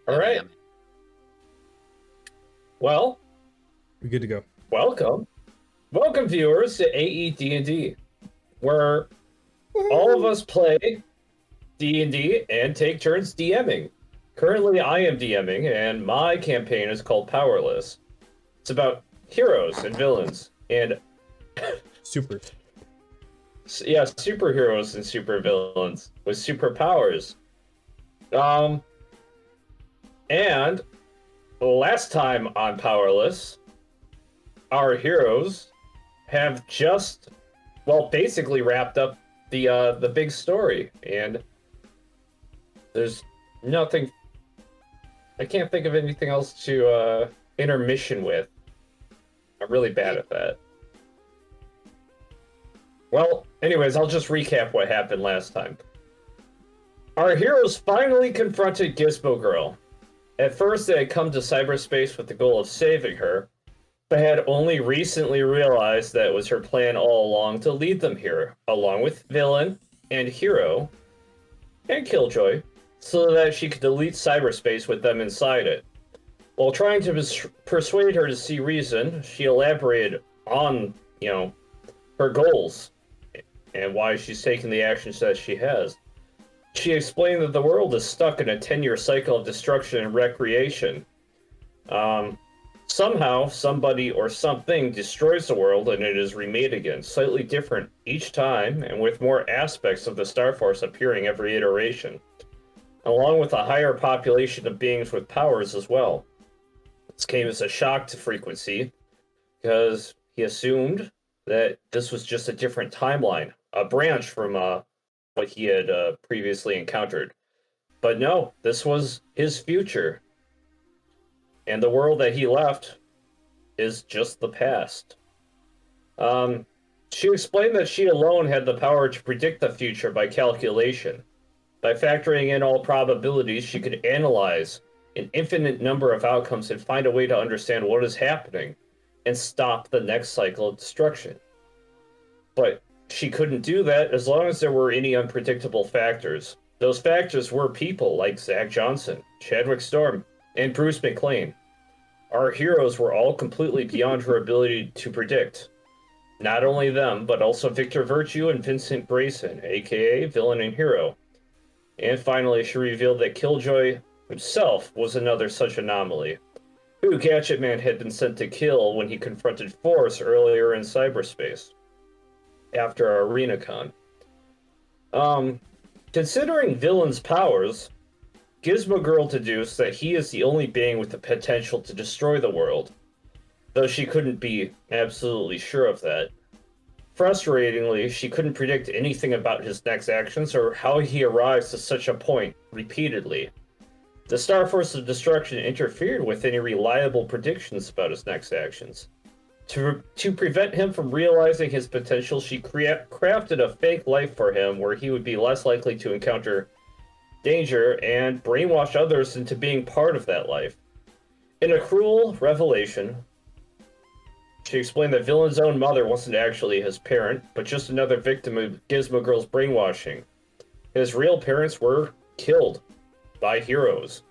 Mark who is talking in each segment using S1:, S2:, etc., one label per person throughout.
S1: All right. Well,
S2: We're good to go.
S1: welcome. Welcome, viewers, to AED&D, where all of us play D&D and take turns DMing. Currently, I am DMing, and my campaign is called Powerless. It's about heroes and villains, and
S2: Super.
S1: yeah, superheroes and supervillains with superpowers. Um, and last time on Powerless, our heroes have just, well, basically wrapped up the big story, and there's nothing. I can't think of anything else to intermission with. I'm really bad at that. Well, anyways, I'll just recap what happened last time. Our heroes finally confronted Gizmo Girl. At first, they had come to cyberspace with the goal of saving her, but had only recently realized that it was her plan all along to lead them here, along with Villain and Hero and Killjoy, so that she could delete cyberspace with them inside it. While trying to persuade her to see reason, she elaborated on, her goals and why she's taken the actions that she has. She explained that the world is stuck in a 10-year cycle of destruction and recreation. Somehow, somebody or something destroys the world and it is remade again, slightly different each time and with more aspects of the Star Force appearing every iteration, along with a higher population of beings with powers as well. This came as a shock to Frequency, because he assumed that this was just a different timeline, a branch from what he had previously encountered. But no, this was his future. And the world that he left is just the past. She explained that she alone had the power to predict the future by calculation. By factoring in all probabilities, she could analyze an infinite number of outcomes and find a way to understand what is happening and stop the next cycle of destruction. But she couldn't do that as long as there were any unpredictable factors. Those factors were people like Zach Johnson, Chadwick Storm, and Bruce McLean. Our heroes were all completely beyond her ability to predict. Not only them, but also Victor Virtue and Vincent Grayson, aka Villain and Hero. And finally, she revealed that Killjoy himself was another such anomaly, who Gadget Man had been sent to kill when he confronted Force earlier in cyberspace, after our ArenaCon. Considering Villain's powers, Gizmo Girl deduced that he is the only being with the potential to destroy the world, though she couldn't be absolutely sure of that. Frustratingly, she couldn't predict anything about his next actions or how he arrives to such a point repeatedly. The Star Force of Destruction interfered with any reliable predictions about his next actions. To prevent him from realizing his potential, she crafted a fake life for him where he would be less likely to encounter danger and brainwash others into being part of that life. In a cruel revelation, she explained that Villain's own mother wasn't actually his parent, but just another victim of Gizmo Girl's brainwashing. His real parents were killed by heroes.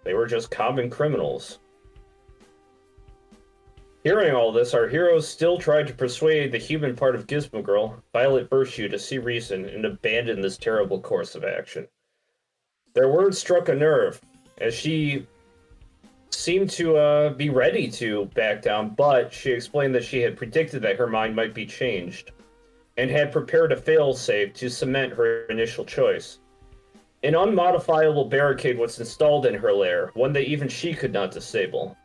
S1: They were just common criminals. Hearing all this, our heroes still tried to persuade the human part of Gizmo Girl, Violet Virtue, to see reason and abandon this terrible course of action. Their words struck a nerve, as she seemed to be ready to back down, but she explained that she had predicted that her mind might be changed, and had prepared a failsafe to cement her initial choice. An unmodifiable barricade was installed in her lair, one that even she could not disable.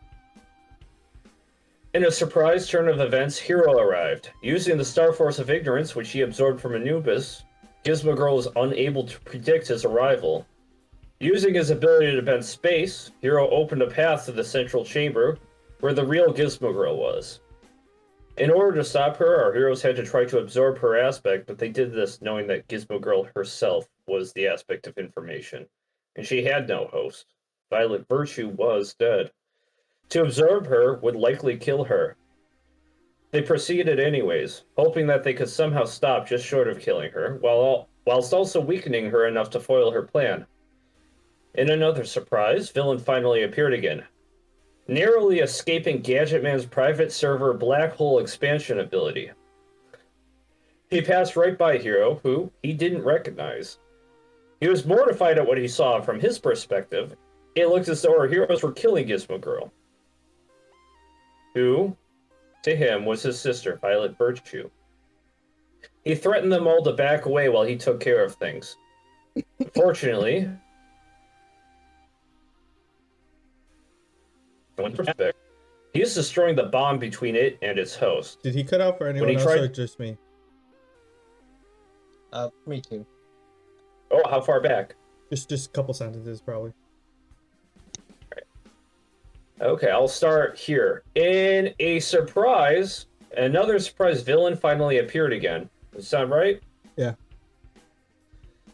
S1: In a surprise turn of events, Hero arrived. Using the Star Force of Ignorance, which he absorbed from Anubis, Gizmo Girl was unable to predict his arrival. Using his ability to bend space, Hero opened a path to the central chamber, where the real Gizmo Girl was. In order to stop her, our heroes had to try to absorb her aspect, but they did this knowing that Gizmo Girl herself was the aspect of information, and she had no host. Violet Virtue was dead. To absorb her would likely kill her. They proceeded anyways, hoping that they could somehow stop just short of killing her, whilst also weakening her enough to foil her plan. In another surprise, Villain finally appeared again, narrowly escaping Gadget Man's private server black hole expansion ability. He passed right by Hero, who he didn't recognize. He was mortified at what he saw. From his perspective, it looked as though our heroes were killing Gizmo Girl, who, to him, was his sister, Violet Virtue. He threatened them all to back away while he took care of things. Unfortunately, he is destroying the bond between it and its host.
S2: Did he cut out for anyone else or just me?
S3: Me too.
S1: Oh, how far back?
S2: Just a couple sentences, probably.
S1: Okay, I'll start here. In a surprise, another surprise villain finally appeared again. Does that sound right?
S2: Yeah.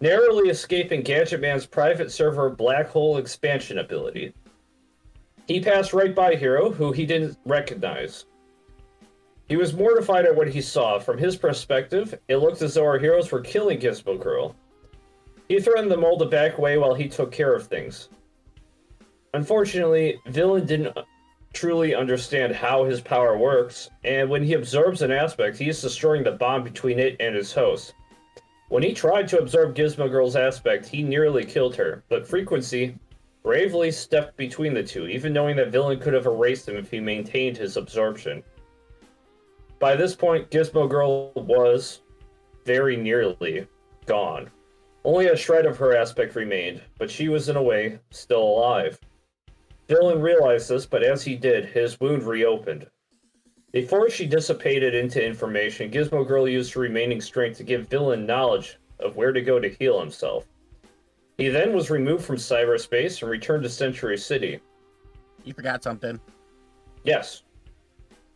S1: Narrowly escaping Gadget Man's private server black hole expansion ability. He passed right by Hero, who he didn't recognize. He was mortified at what he saw. From his perspective, it looked as though our heroes were killing Gizmo Girl. He threatened them all to back away while he took care of things. Unfortunately, Villain didn't truly understand how his power works, and when he absorbs an aspect, he is destroying the bond between it and his host. When he tried to absorb Gizmo Girl's aspect, he nearly killed her, but Frequency bravely stepped between the two, even knowing that Villain could have erased him if he maintained his absorption. By this point, Gizmo Girl was very nearly gone. Only a shred of her aspect remained, but she was in a way still alive. Villain realized this, but as he did, his wound reopened. Before she dissipated into information, Gizmo Girl used her remaining strength to give Villain knowledge of where to go to heal himself. He then was removed from cyberspace and returned to Century City.
S3: You forgot something.
S1: Yes.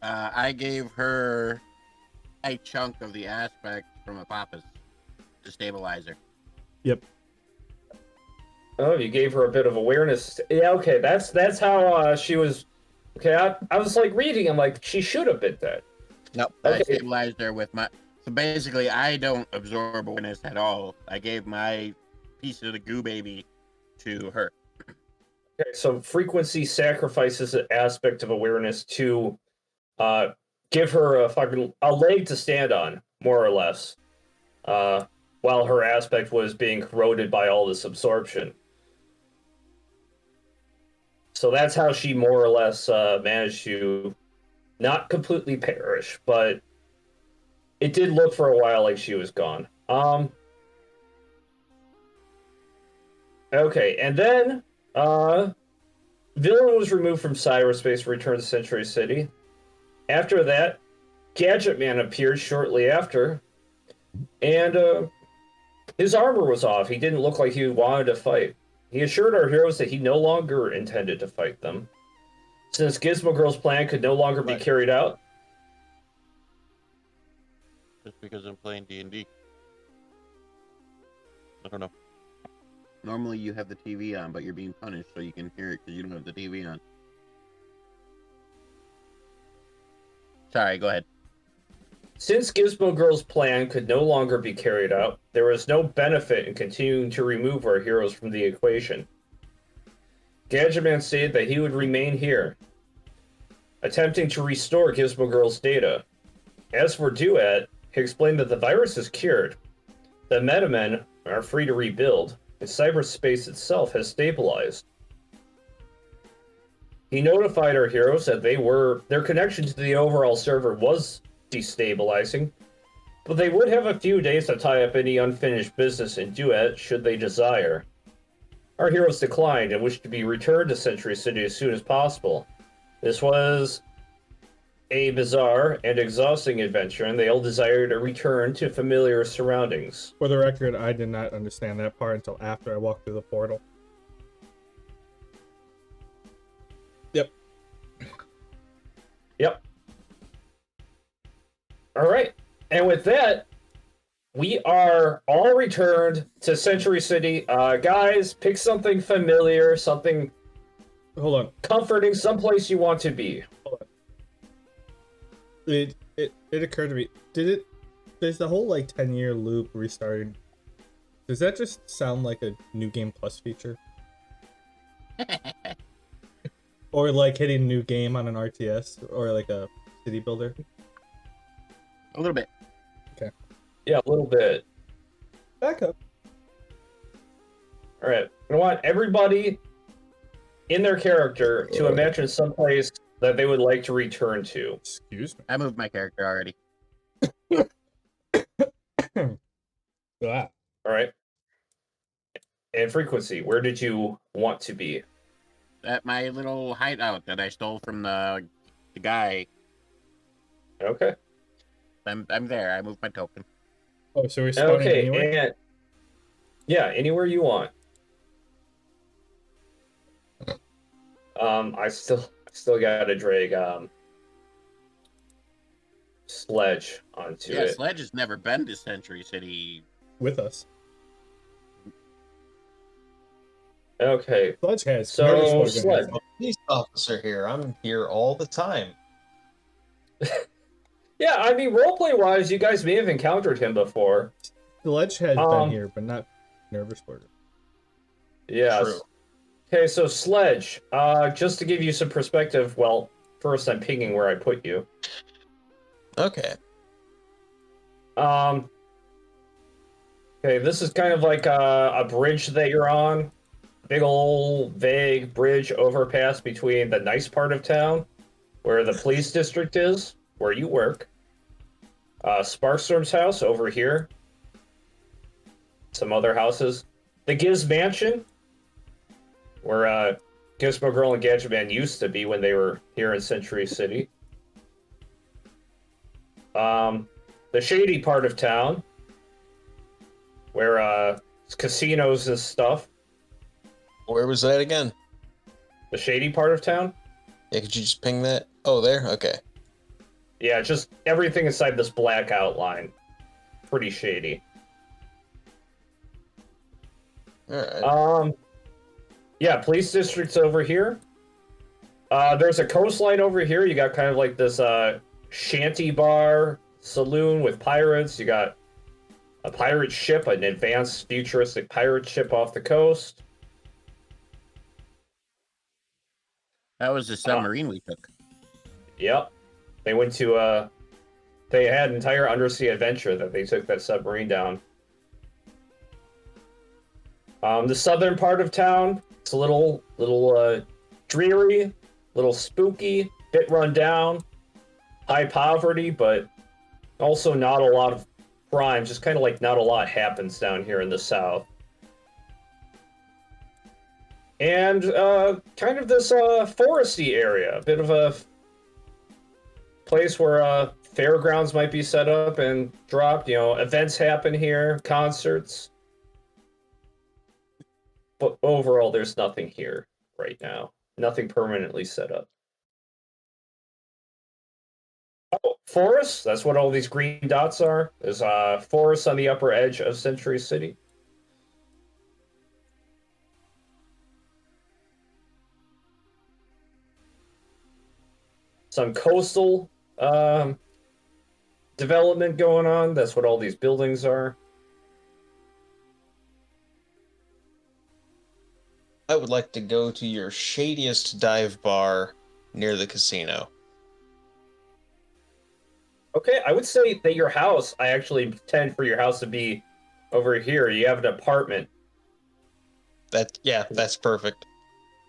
S3: I gave her a chunk of the aspect from Apophis to stabilize her.
S2: Yep.
S1: Oh, you gave her a bit of awareness. Yeah, okay, that's how she was. Okay, I was like reading, I'm like, she should have been dead.
S3: Nope,
S1: okay.
S3: I stabilized her with my... So basically, I don't absorb awareness at all. I gave my piece of the goo baby to her.
S1: Okay, so Frequency sacrifices an aspect of awareness to give her a leg to stand on, more or less, while her aspect was being corroded by all this absorption. So that's how she more or less managed to not completely perish, but it did look for a while like she was gone. Okay, and then Villain was removed from cyberspace and returned to Century City. After that, Gadget Man appeared shortly after, and his armor was off. He didn't look like he wanted to fight. He assured our heroes that he no longer intended to fight them. Since Gizmo Girl's plan could no longer be carried out.
S4: Just because I'm playing D&D. I don't know.
S3: Normally you have the TV on, but you're being punished so you can hear it because you don't have the TV on. Sorry, go ahead.
S1: Since Gizmo Girl's plan could no longer be carried out, there was no benefit in continuing to remove our heroes from the equation. Gadget Man stated that he would remain here, attempting to restore Gizmo Girl's data. As for Duet, he explained that the virus is cured, the Metamen are free to rebuild, and cyberspace itself has stabilized. He notified our heroes that their connection to the overall server was destabilizing, but they would have a few days to tie up any unfinished business in Duet should they desire. Our heroes declined and wished to be returned to Century City as soon as possible. This was a bizarre and exhausting adventure, and they all desired a return to familiar surroundings.
S2: For the record, I did not understand that part until after I walked through the portal. Yep.
S1: Yep. All right. And with that, we are all returned to Century City. Guys, pick something familiar, something
S2: Hold on.
S1: comforting, someplace you want to be.
S2: It occurred to me. There's the whole like 10-year loop restarting. Does that just sound like a new game plus feature? Or like hitting a new game on an RTS or like a city builder.
S3: A little bit.
S1: Yeah, a little bit.
S2: Back up.
S1: All right. I want everybody in their character to imagine someplace that they would like to return to.
S2: Excuse me.
S3: I moved my character already.
S2: Ah.
S1: All right. And frequency, where did you want to be?
S3: At my little hideout that I stole from the guy.
S1: Okay.
S3: I'm there. I moved my token.
S2: Oh, so we're spawning
S1: Okay,
S2: anywhere?
S1: and yeah, anywhere you want. I still gotta drag Sledge onto
S3: Yeah,
S1: it.
S3: Sledge has never been to Century City.
S2: With us.
S1: Okay,
S2: Sledge has.
S1: So,
S2: Nervous Spoken has
S1: Sledge.
S2: it.
S5: Police officer here. I'm here all the time.
S1: yeah, I mean, roleplay wise, you guys may have encountered him before.
S2: Sledge has been here, but not Nervous Spoken.
S1: Yes.
S5: True.
S1: Okay, so Sledge, just to give you some perspective, well, first I'm pinging where I put you.
S5: Okay.
S1: Okay, this is kind of like a bridge that you're on. Big old vague bridge overpass between the nice part of town, where the police district is, where you work. Sparkstorm's house over here. Some other houses. The Giz Mansion, where Gizmo Girl and Gadget Man used to be when they were here in Century City. The shady part of town, where casinos and stuff.
S5: Where was that again?
S1: The shady part of town?
S5: Yeah, could you just ping that? Oh, there? Okay.
S1: Yeah, just everything inside this black outline. Pretty shady.
S5: Alright.
S1: Yeah, police district's over here. There's a coastline over here. You got kind of like this shanty bar saloon with pirates. You got a pirate ship, an advanced futuristic pirate ship off the coast.
S3: That was the submarine we took.
S1: Yep. They went to they had an entire undersea adventure that they took that submarine down. The southern part of town, it's a little dreary, little spooky, bit run down, high poverty, but also not a lot of crime, just kind of like not a lot happens down here in the south. And kind of this foresty area, a bit of a place where fairgrounds might be set up and dropped. You know, events happen here, concerts. But overall, there's nothing here right now. Nothing permanently set up. Oh, forests? That's what all these green dots are. There's forests on the upper edge of Century City. Some coastal development going on. That's what all these buildings are.
S5: I would like to go to your shadiest dive bar near the casino.
S1: Okay, I would say that your house, I actually intend for your house to be over here. You have an apartment.
S5: That's perfect.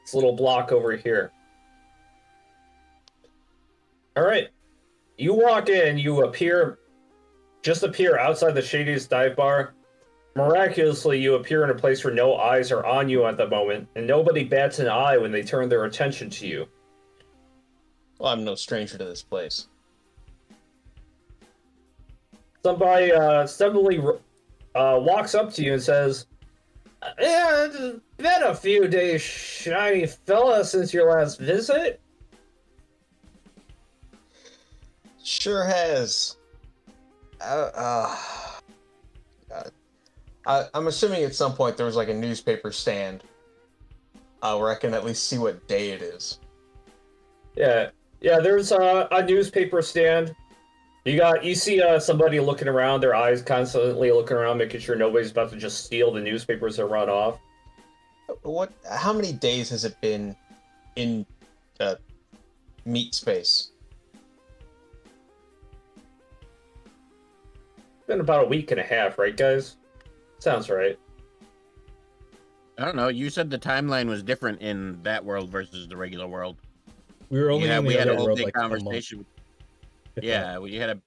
S1: This little block over here. All right. You walk in, you appear outside the shadiest dive bar. Miraculously, you appear in a place where no eyes are on you at the moment, and nobody bats an eye when they turn their attention to you.
S5: Well, I'm no stranger to this place.
S1: Somebody suddenly walks up to you and says, "Yeah, it's been a few days, shiny fella, since your last visit."
S5: Sure has. I'm assuming at some point there was like a newspaper stand where I can at least see what day it is.
S1: Yeah, there's a newspaper stand. You see somebody looking around, their eyes constantly looking around, making sure nobody's about to just steal the newspapers and run off.
S5: What? How many days has it been in meat space?
S1: Been about a week and a half, right, guys? Sounds right.
S3: I don't know. You said the timeline was different in that world versus the regular world.
S2: We were only
S3: Yeah,
S2: in
S3: we
S2: the
S3: had a
S2: other
S3: whole
S2: world
S3: big
S2: like a month.
S3: conversation.
S2: if that.
S3: Yeah, we had a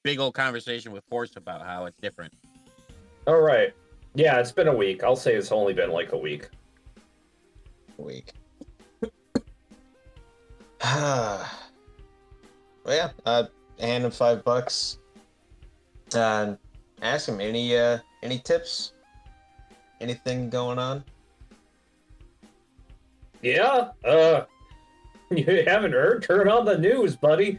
S3: big old conversation with Force about how it's different.
S1: All right. Yeah, it's been a week. I'll say it's only been like a week.
S5: Week. Well, yeah. Hand him $5. Ask him any tips, anything going on.
S1: Yeah. You haven't heard? Turn on the news, buddy.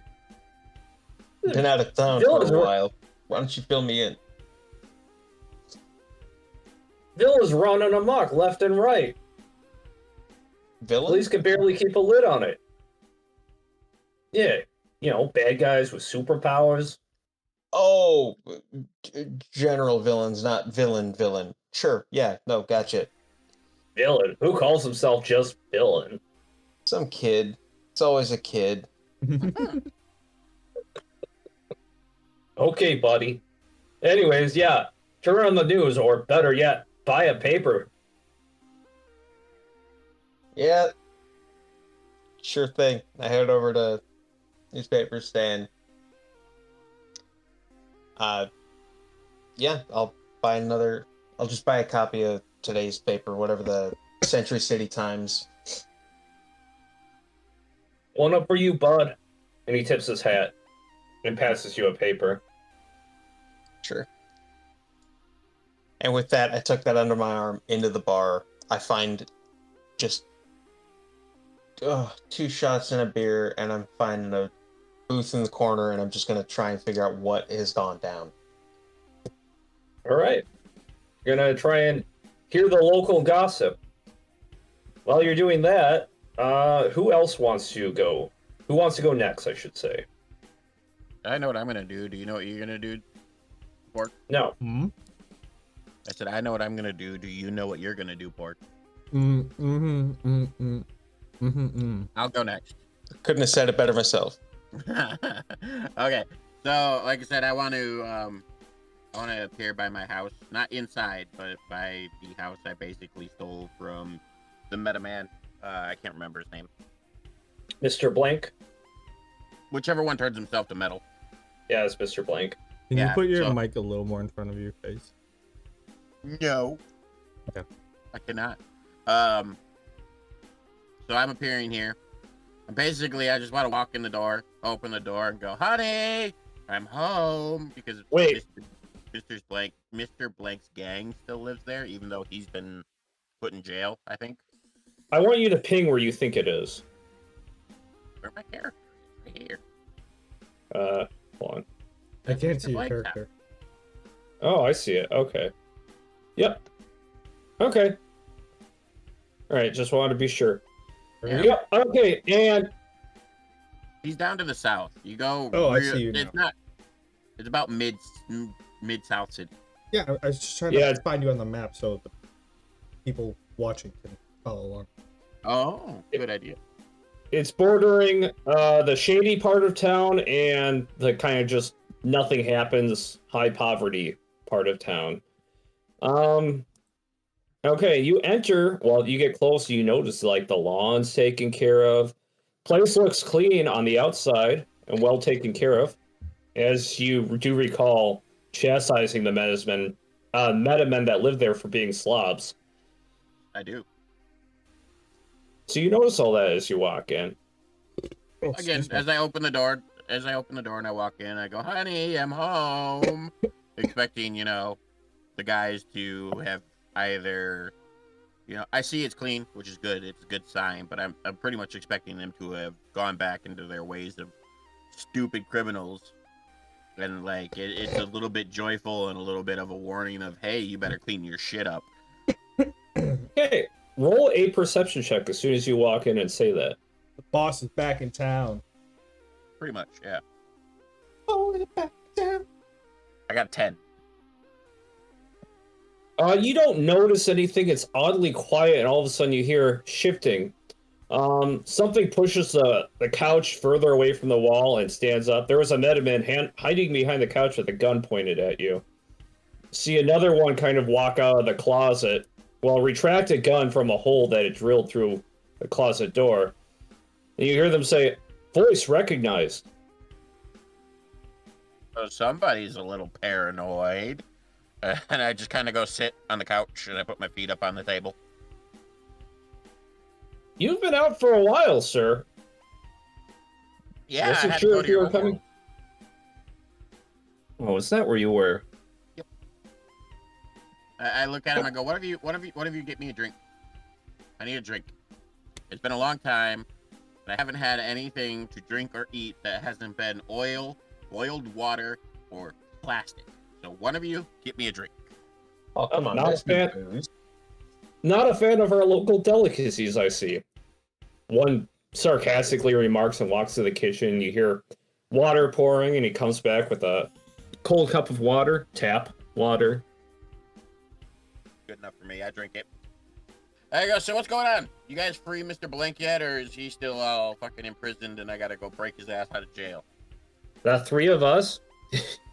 S5: Been out of town
S1: Dylan's
S5: for a while. Why don't you fill me in?
S1: Villa's running amok left and right.
S5: Villain?
S1: Police can barely keep a lid on it. Yeah, bad guys with superpowers.
S5: Oh, general villains, not villain. Sure, yeah, no, gotcha.
S1: Villain? Who calls himself just villain?
S5: Some kid. It's always a kid.
S1: Okay, buddy. Anyways, yeah, turn on the news, or better yet, buy a paper.
S5: Yeah, sure thing. I head over to newspaper stand. Yeah, I'll just buy a copy of today's paper, whatever the Century City Times.
S1: One up for you, bud. And he tips his hat and passes you a paper.
S5: Sure. And with that, I took that under my arm into the bar. I find just 2 shots and a beer, and I'm finding a booth in the corner, and I'm just gonna try and figure out what has gone down.
S1: All right. You're going to try and hear the local gossip. While you're doing that, who else wants to go? Who wants to go next, I should say?
S3: I know what I'm gonna do. Do you know what you're gonna do, Pork?
S1: No.
S2: Hmm?
S3: I said I know what I'm gonna do. Do you know what you're gonna do, Pork? I'll go next.
S5: Couldn't have said it better myself.
S3: Okay, so like I said, I want to appear by my house, not inside, but by the house I basically stole from the Meta Man. I can't remember his name.
S1: Mr. Blank?
S3: Whichever one turns himself to metal.
S1: Yeah, it's Mr. Blank.
S2: Can you
S3: Yeah,
S2: put your
S3: so-
S2: mic a little more in front of your face?
S3: No.
S2: Okay.
S3: I cannot. So I'm appearing here. And basically, I just want to walk in the door, open the door, and go, "Honey, I'm home." Because
S1: Wait.
S3: Mr. Blank's gang still lives there, even though he's been put in jail, I think.
S1: I want you to ping where you think it is.
S3: Where's my character? Right here.
S1: Hold on.
S2: I can't
S3: Mr.
S2: see your
S3: Blank's
S2: character.
S1: Oh, I see it. Okay. Yep. Okay. All right, just wanted to be sure.
S3: Yeah.
S1: Yep. Okay, and
S3: He's down to the south. You go.
S2: Oh, I see you
S3: It's
S2: now.
S3: not. It's about mid south city.
S2: Yeah, I was just trying
S1: Yeah.
S2: to find you on the map so the people watching can follow along.
S3: Oh, good idea.
S1: it's bordering the shady part of town and the kind of just nothing happens, high poverty part of town. Okay, you enter. Well, you get close, you notice like the lawn's taken care of. Place looks clean on the outside and well taken care of. As you do recall, chastising the metamen that live there for being slobs.
S3: I do.
S1: So you notice all that as you walk in.
S2: Oh,
S3: Again,
S2: excuse me.
S3: as I open the door and I walk in, I go, "Honey, I'm home," expecting the guys to have either, I see it's clean, which is good. It's a good sign, but I'm pretty much expecting them to have gone back into their ways of stupid criminals, and like it's a little bit joyful and a little bit of a warning of, hey, you better clean your shit up.
S1: Okay, roll a perception check as soon as you walk in and say that.
S2: The boss is back in town.
S3: Pretty much, yeah.
S2: Oh, back in town.
S3: I got 10.
S1: You don't notice anything. It's oddly quiet, and all of a sudden you hear shifting. Something pushes the couch further away from the wall and stands up. There was a Metaman hiding behind the couch with a gun pointed at you. See another one kind of walk out of the closet, well, retract a gun from a hole that it drilled through the closet door. And you hear them say, "Voice recognized."
S3: So somebody's a little paranoid. And I just kind of go sit on the couch and I put my feet up on the table.
S1: You've been out for a while, sir.
S3: Yeah, I
S1: Wasn't
S3: had to
S1: sure
S3: go
S1: if
S3: to
S1: you
S3: your
S1: were coming.
S3: homeworld.
S1: Oh, is that where you were?
S3: I look at him. I go, "What have you get me a drink? I need a drink. It's been a long time, and I haven't had anything to drink or eat that hasn't been oil, boiled water, or plastic. So one of you, get me a drink."
S5: Oh, come on,
S1: Not
S5: that's
S1: bad.
S5: booze.
S1: Not a fan of our local delicacies, I see. One sarcastically remarks and walks to the kitchen. You hear water pouring, and he comes back with a cold cup of water. Tap water.
S3: Good enough for me. I drink it. I go, "So what's going on? You guys free Mr. Blank yet, or is he still all fucking imprisoned and I gotta go break his ass out of jail?"
S1: The three of us,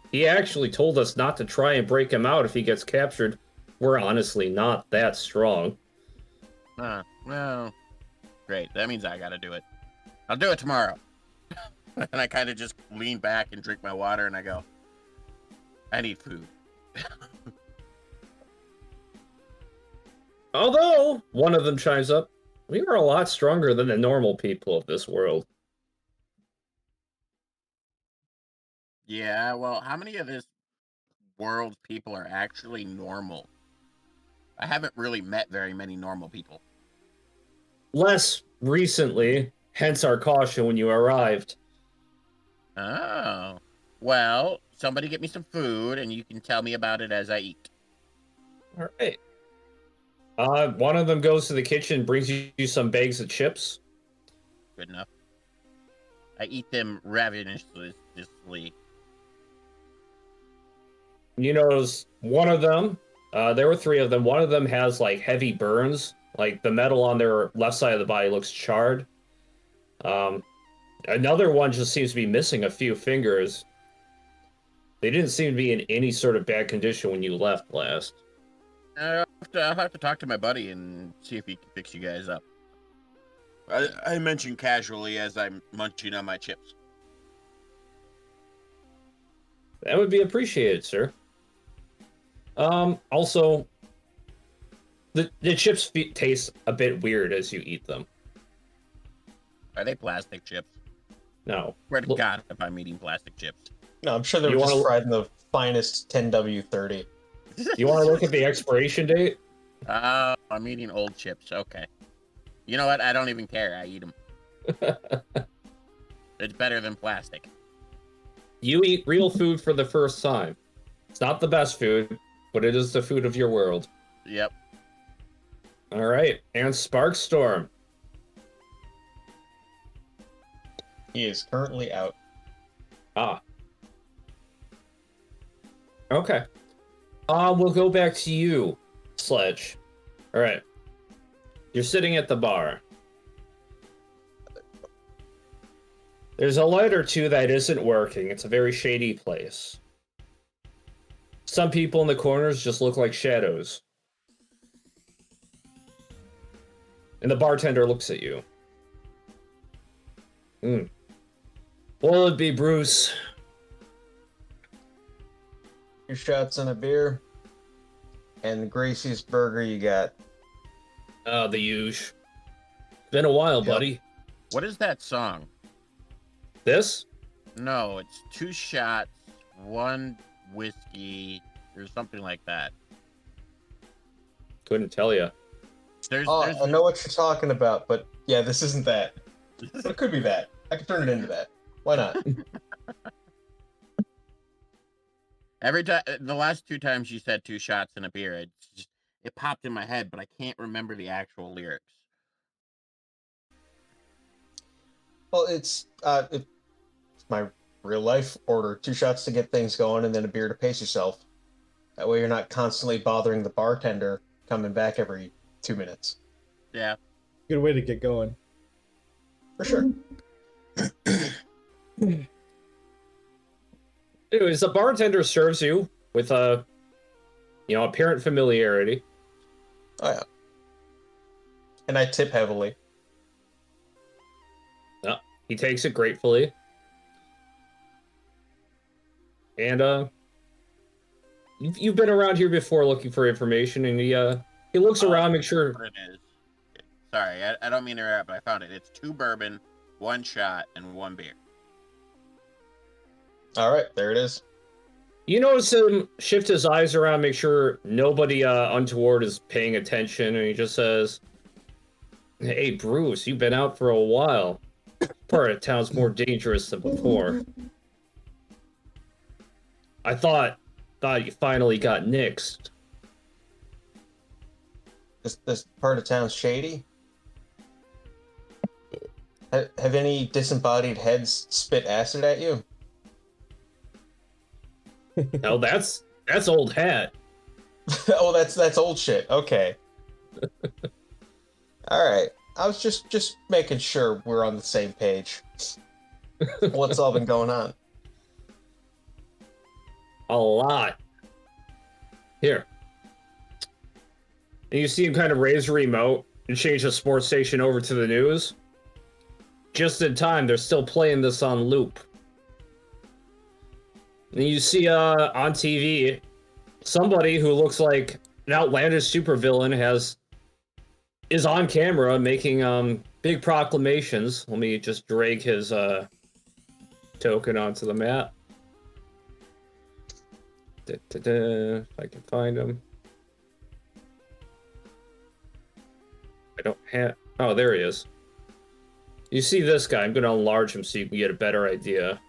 S1: he actually told us not to try and break him out if he gets captured. We're honestly not that strong.
S3: Well, great. That means I gotta do it. I'll do it tomorrow. And I kind of just lean back and drink my water, and I go, "I need food."
S1: Although, one of them chimes up, we are a lot stronger than the normal people of this world.
S3: Yeah, well, how many of this world's people are actually normal? I haven't really met very many normal people.
S1: Less recently, hence our caution when you arrived.
S3: Oh. Well, somebody get me some food, and you can tell me about it as I eat.
S1: All right. One of them goes to the kitchen, brings you some bags of chips.
S3: Good enough. I eat them ravenously.
S1: You notice one of them, there were three of them, one of them has like heavy burns, like the metal on their left side of the body looks charred. Another one just seems to be missing a few fingers. They didn't seem to be in any sort of bad condition when you left last.
S3: I'll have to talk to my buddy and see if he can fix you guys up. I mentioned casually as I'm munching on my chips.
S1: That would be appreciated, sir. Also, the chips taste a bit weird as you eat them.
S3: Are they plastic chips?
S1: No.
S3: Swear to
S1: Look,
S3: God, if I'm eating plastic chips.
S5: No, I'm sure they
S1: You
S5: were just
S1: wanna-
S5: fried in the finest 10W30.
S1: you want to look at the expiration date?
S3: I'm eating old chips. Okay. You know what? I don't even care. I eat them. It's better than plastic.
S1: You eat real food for the first time. It's not the best food, but it is the food of your world.
S3: Yep.
S1: All right, and Sparkstorm.
S5: He is currently out.
S1: Ah. Okay. We'll go back to you, Sledge. All right. You're sitting at the bar. There's a light or two that isn't working. It's a very shady place. Some people in the corners just look like shadows. And the bartender looks at you. Will it be Bruce?
S5: 2 shots and a beer. And the greasiest burger you got.
S1: The huge. Been a while,
S5: Yep.
S1: buddy.
S3: What is that song?
S1: This?
S3: No, it's 2 shots, 1 whiskey, or something like that.
S1: Couldn't tell you.
S3: There's
S5: I know what you're talking about, but yeah, this isn't that. But it could be that. I could turn it into that. Why not?
S3: every time the last 2 times you said 2 shots and a beer, it popped in my head, but I can't remember the actual lyrics.
S5: Well, it's my real life order. 2 shots to get things going, and then a beer to pace yourself. That way you're not constantly bothering the bartender coming back every 2 minutes.
S3: Yeah.
S2: Good way to get going.
S5: For sure.
S1: Anyways, the bartender serves you with apparent familiarity.
S5: Oh, yeah. And I tip heavily.
S1: He takes it gratefully. And you've been around here before looking for information, and he looks around, make sure.
S3: What it is. Sorry, I don't mean to interrupt, but I found it. It's 2 bourbon, 1 shot, and 1 beer.
S5: All right, there it is.
S1: You notice him shift his eyes around, make sure nobody untoward is paying attention, and he just says, "Hey, Bruce, you've been out for a while. Part of town's more dangerous than before. I thought you finally got nixed."
S5: This part of town's shady. Have any disembodied heads spit acid at you?
S1: No, that's old hat.
S5: Oh, that's old shit. Okay. All right. I was just making sure we're on the same page. What's all been going on?
S1: A lot. Here. And you see him kind of raise a remote and change the sports station over to the news. Just in time, they're still playing this on loop. And you see on TV, somebody who looks like an outlandish supervillain is on camera making big proclamations. Let me just drag his token onto the map. If I can find him. I don't have... Oh, there he is. You see this guy. I'm going to enlarge him so you can get a better idea.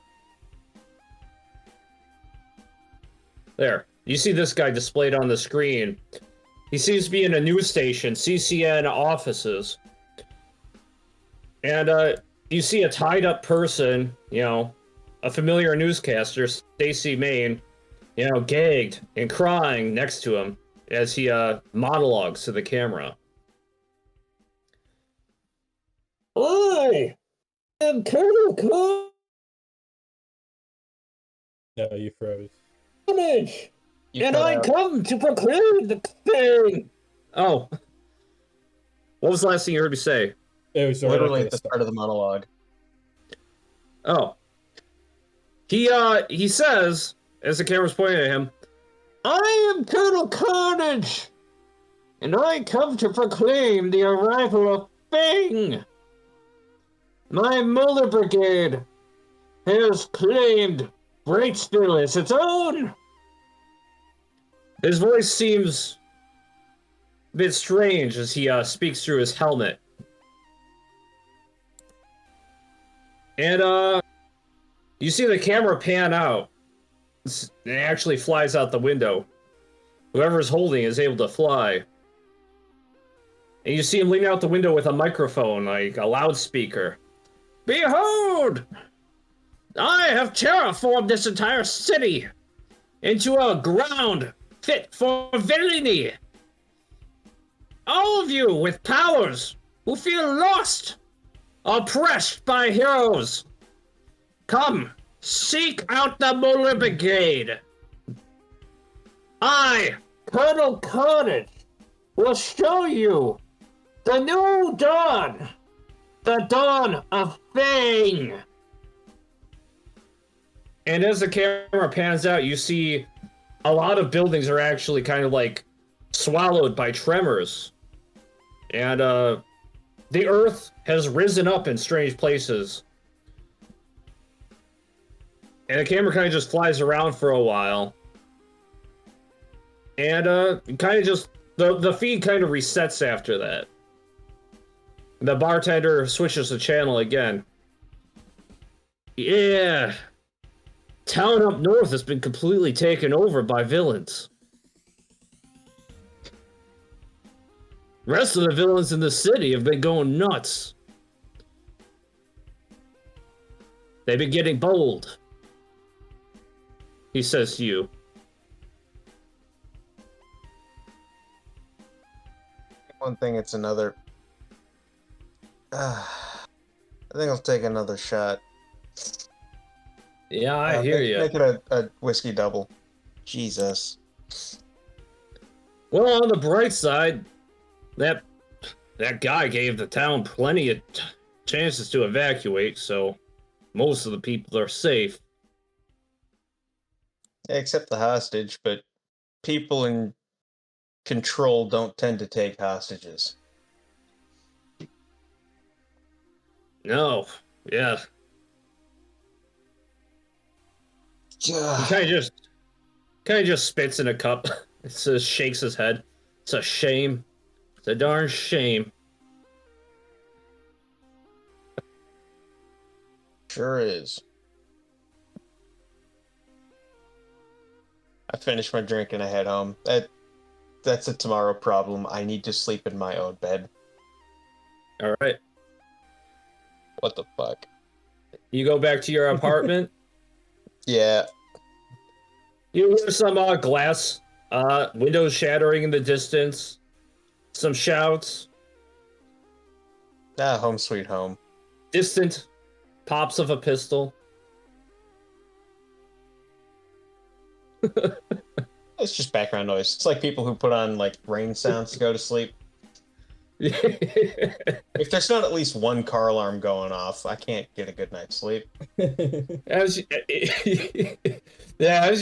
S1: There. You see this guy displayed on the screen. He seems to be in a news station, CCN offices. And you see a tied-up person, a familiar newscaster, Stacy Main, gagged and crying next to him as he monologues to the camera. I am Colonel
S2: No, you froze.
S1: Carnage,
S5: You
S1: and
S5: cut
S1: I
S5: out.
S1: come to proclaim the thing. Oh. What was the last thing you heard me say?
S2: It was
S5: Literally at the start of the monologue.
S1: Oh. He says, as the camera's pointing at him, I am Colonel Carnage, and I come to proclaim the arrival of Fang. My Muller Brigade has claimed Breaksville as its own. His voice seems a bit strange as he speaks through his helmet. And you see the camera pan out. It actually flies out the window. Whoever's holding is able to fly. And you see him leaning out the window with a microphone, like a loudspeaker. Behold! I have terraformed this entire city into a ground fit for villainy. All of you with powers who feel lost, oppressed by heroes, come, seek out the Muller Brigade. I, Colonel Carnage, will show you the new dawn, the dawn of Fang. And as the camera pans out, you see a lot of buildings are actually kind of like swallowed by tremors. And the earth has risen up in strange places. And the camera kind of just flies around for a while. And kind of just, the feed kind of resets after that. The bartender switches the channel again. Yeah. Town up north has been completely taken over by villains. Rest of the villains in the city have been going nuts. They've been getting bold. He says to you.
S5: one thing, it's another. I think I'll take another shot.
S1: Yeah, I hear you.
S5: Make it a whiskey double. Jesus.
S1: Well, on the bright side, that guy gave the town plenty of chances to evacuate, so most of the people are safe.
S5: Except the hostage, but people in control don't tend to take hostages.
S1: No, yeah. He kind of just spits in a cup. It says, shakes his head. It's a shame. It's a darn shame.
S5: Sure is. I finished my drink and I head home. That's a tomorrow problem. I need to sleep in my own bed.
S1: All right.
S5: What the fuck?
S1: You go back to your apartment.
S5: Yeah.
S1: You hear some glass, windows shattering in the distance. Some shouts.
S5: Home sweet home.
S1: Distant pops of a pistol.
S5: It's just background noise. It's like people who put on like rain sounds to go to sleep. If there's not at least one car alarm going off, I can't get a good night's sleep.
S1: As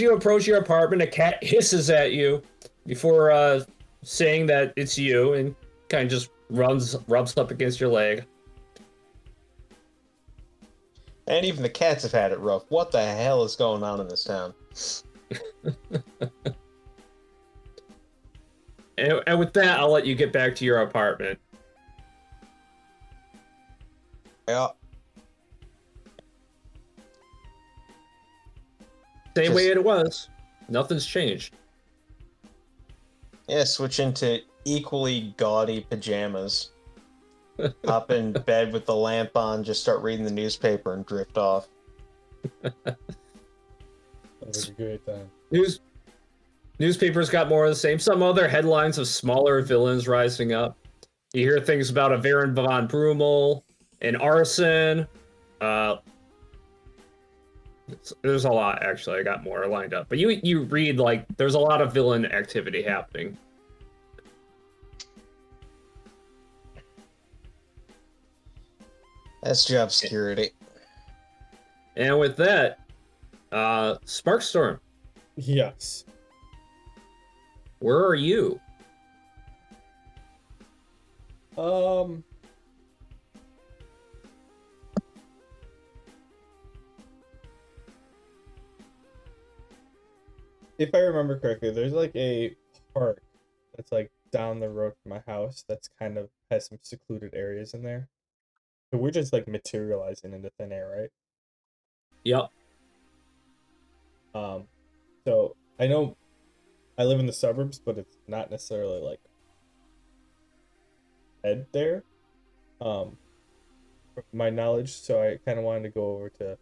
S1: you approach your apartment, a cat hisses at you before saying that it's you, and kind of just rubs up against your leg.
S5: And even the cats have had it rough. What the hell is going on in this town?
S1: And with that, I'll let you get back to your apartment.
S5: Yeah.
S1: Same way it was. Nothing's changed.
S5: Yeah, switch into equally gaudy pajamas. Hop in bed with the lamp on, just start reading the newspaper and drift off.
S2: That was a great time.
S1: Newspapers got more of the same. Some other headlines of smaller villains rising up. You hear things about a Baron von Brummel, an arson. There's a lot, actually. I got more lined up. But you read, like, there's a lot of villain activity happening.
S5: That's job security.
S1: And with that, Sparkstorm,
S2: Yes.
S1: where are you?
S2: If I remember correctly, there's like a park that's like down the road from my house that's kind of has some secluded areas in there. So we're just like materializing into thin air, right?
S1: Yep.
S2: So I know I live in the suburbs, but it's not necessarily like dead there. From my knowledge, so I kind of wanted to go over to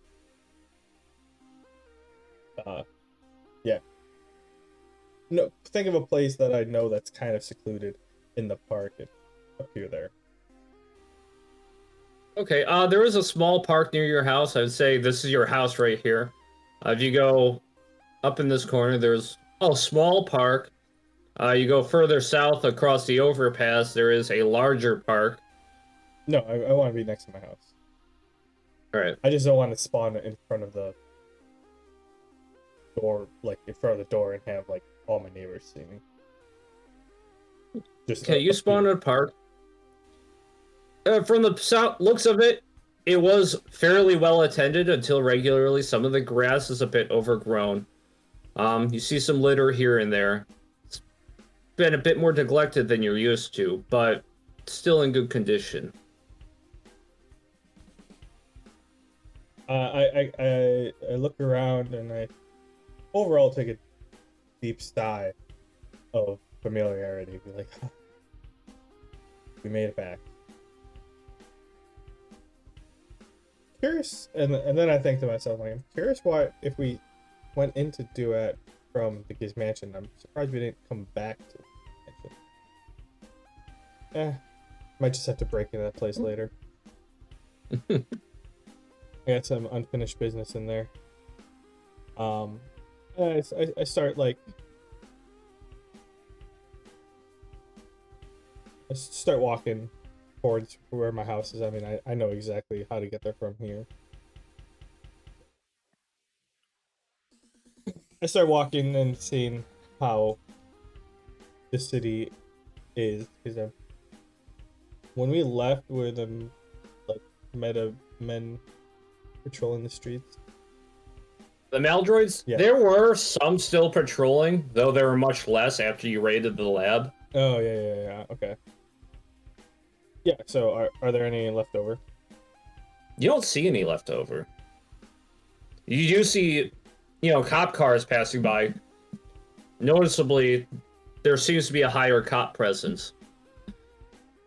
S2: yeah. No, think of a place that I know that's kind of secluded in the park and appear there.
S1: Okay, there is a small park near your house. I would say this is your house right here. If you go up in this corner, there's a small park. You go further south across the overpass, there is a larger park.
S2: No, I want to be next to my house.
S1: All right.
S2: I just don't want to spawn in front of the door, like in front of the door, and have like all my neighbors see me. Just
S1: Okay, you spawn in a park. From the south looks of it, it was fairly well attended until regularly. Some of the grass is a bit overgrown. You see some litter here and there. It's been a bit more neglected than you're used to, but still in good condition.
S2: I look around and I overall take a deep sigh of familiarity. Be like, we made it back. Curious, and then I think to myself, like, I'm curious why if we went into Duet from the Giz Mansion, I'm surprised we didn't come back to the mansion. Might just have to break into that place later. I got some unfinished business in there. I start like I start walking towards where my house is. I mean, I know exactly how to get there from here. I start walking and seeing how the city is, because when we left, were the like meta men patrolling the streets.
S1: The Maldroids,
S2: Yeah.
S1: there were some still patrolling, though there were much less after you raided the lab.
S2: Oh yeah. Okay. Yeah. So are there any left over?
S1: You don't see any left over. You do see, cop cars passing by. Noticeably, there seems to be a higher cop presence.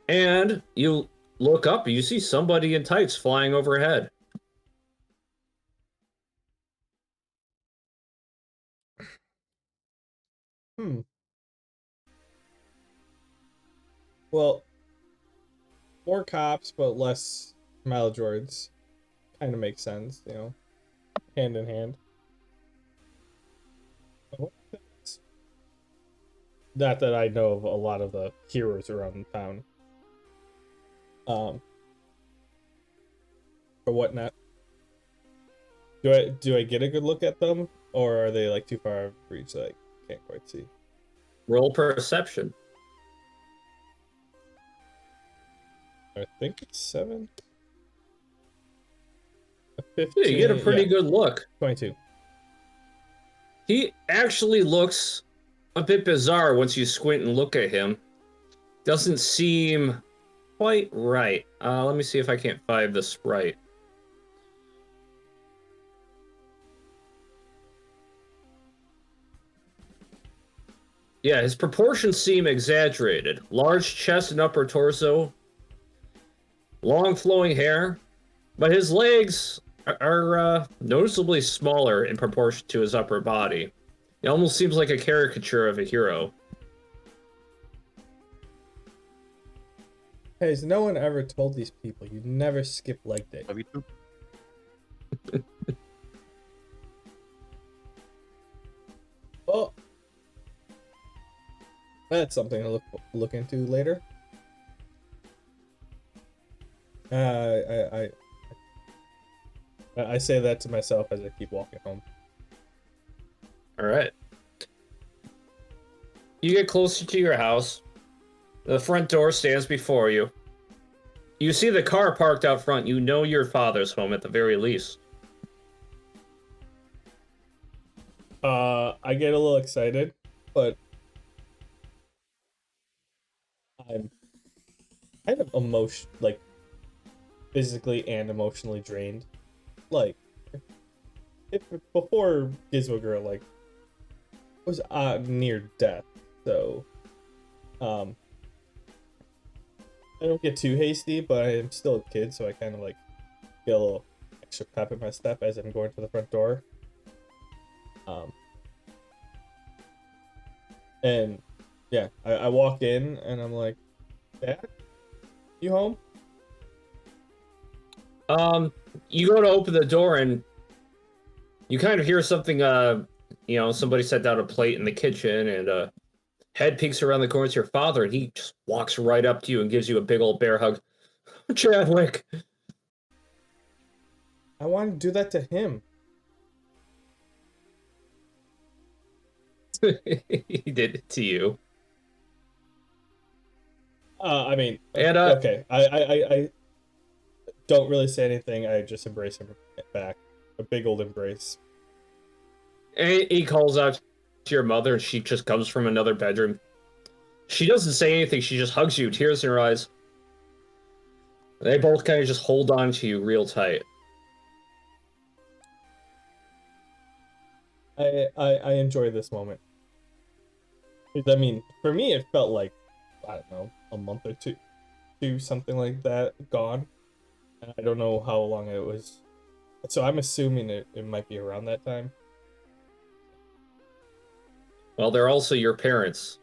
S1: And you look up, you see somebody in tights flying overhead.
S2: Well, more cops, but less Maladroids. Kind of makes sense, hand in hand. Not that I know of a lot of the heroes around town. Or whatnot. Do I get a good look at them, or are they like too far out of reach that I can't quite see?
S1: Roll perception.
S2: I think it's 7. A 15.
S1: Yeah, you get a pretty good look.
S2: 22.
S1: He actually looks a bit bizarre once you squint and look at him. Doesn't seem quite right. Let me see if I can't find the sprite. Yeah, his proportions seem exaggerated. Large chest and upper torso, long flowing hair, but his legs are noticeably smaller in proportion to his upper body. It almost seems like a caricature of a hero.
S2: Hey, has no one ever told these people you never skip leg day?
S4: Love you too.
S2: Oh, that's something to look into later. I say that to myself as I keep walking home.
S1: All right. You get closer to your house. The front door stands before you. You see the car parked out front. You know your father's home at the very least.
S2: I get a little excited, but I'm kind of physically and emotionally drained. Like, if before Gizmo Girl was near death, so I don't get too hasty, but I'm still a kid, so I kind of get a little extra pep in my step as I'm going to the front door. And yeah, I walk in and I'm like, Dad, you home?
S1: You go to open the door and you kind of hear something, somebody set down a plate in the kitchen and head peeks around the corner to your father and he just walks right up to you and gives you a big old bear hug. Chadwick!
S2: I want to do that to him.
S1: He did it to you.
S2: I mean,
S1: And,
S2: okay. I don't really say anything. I just embrace him back. A big old embrace.
S1: And he calls out to your mother and she just comes from another bedroom. She doesn't say anything. She just hugs you, tears in her eyes. They both kind of just hold on to you real tight.
S2: I enjoy this moment. I mean, for me, it felt like, I don't know, a month or two, something like that, gone. And I don't know how long it was. So I'm assuming it might be around that time.
S1: Well, they're also your parents.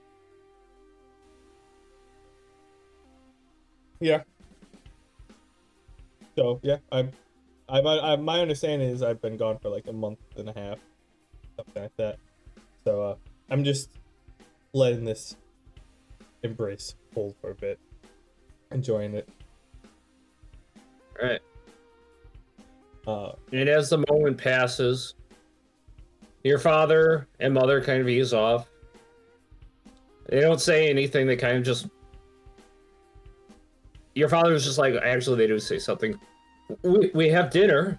S2: Yeah. So yeah, my understanding is I've been gone for like a month and a half, something like that. So I'm just letting this embrace hold for a bit, enjoying it.
S1: All right.
S2: Uh,
S1: And as the moment passes, your father and mother kind of ease off. They don't say anything. They kind of just. Your father was just like, actually, they do say something. We have dinner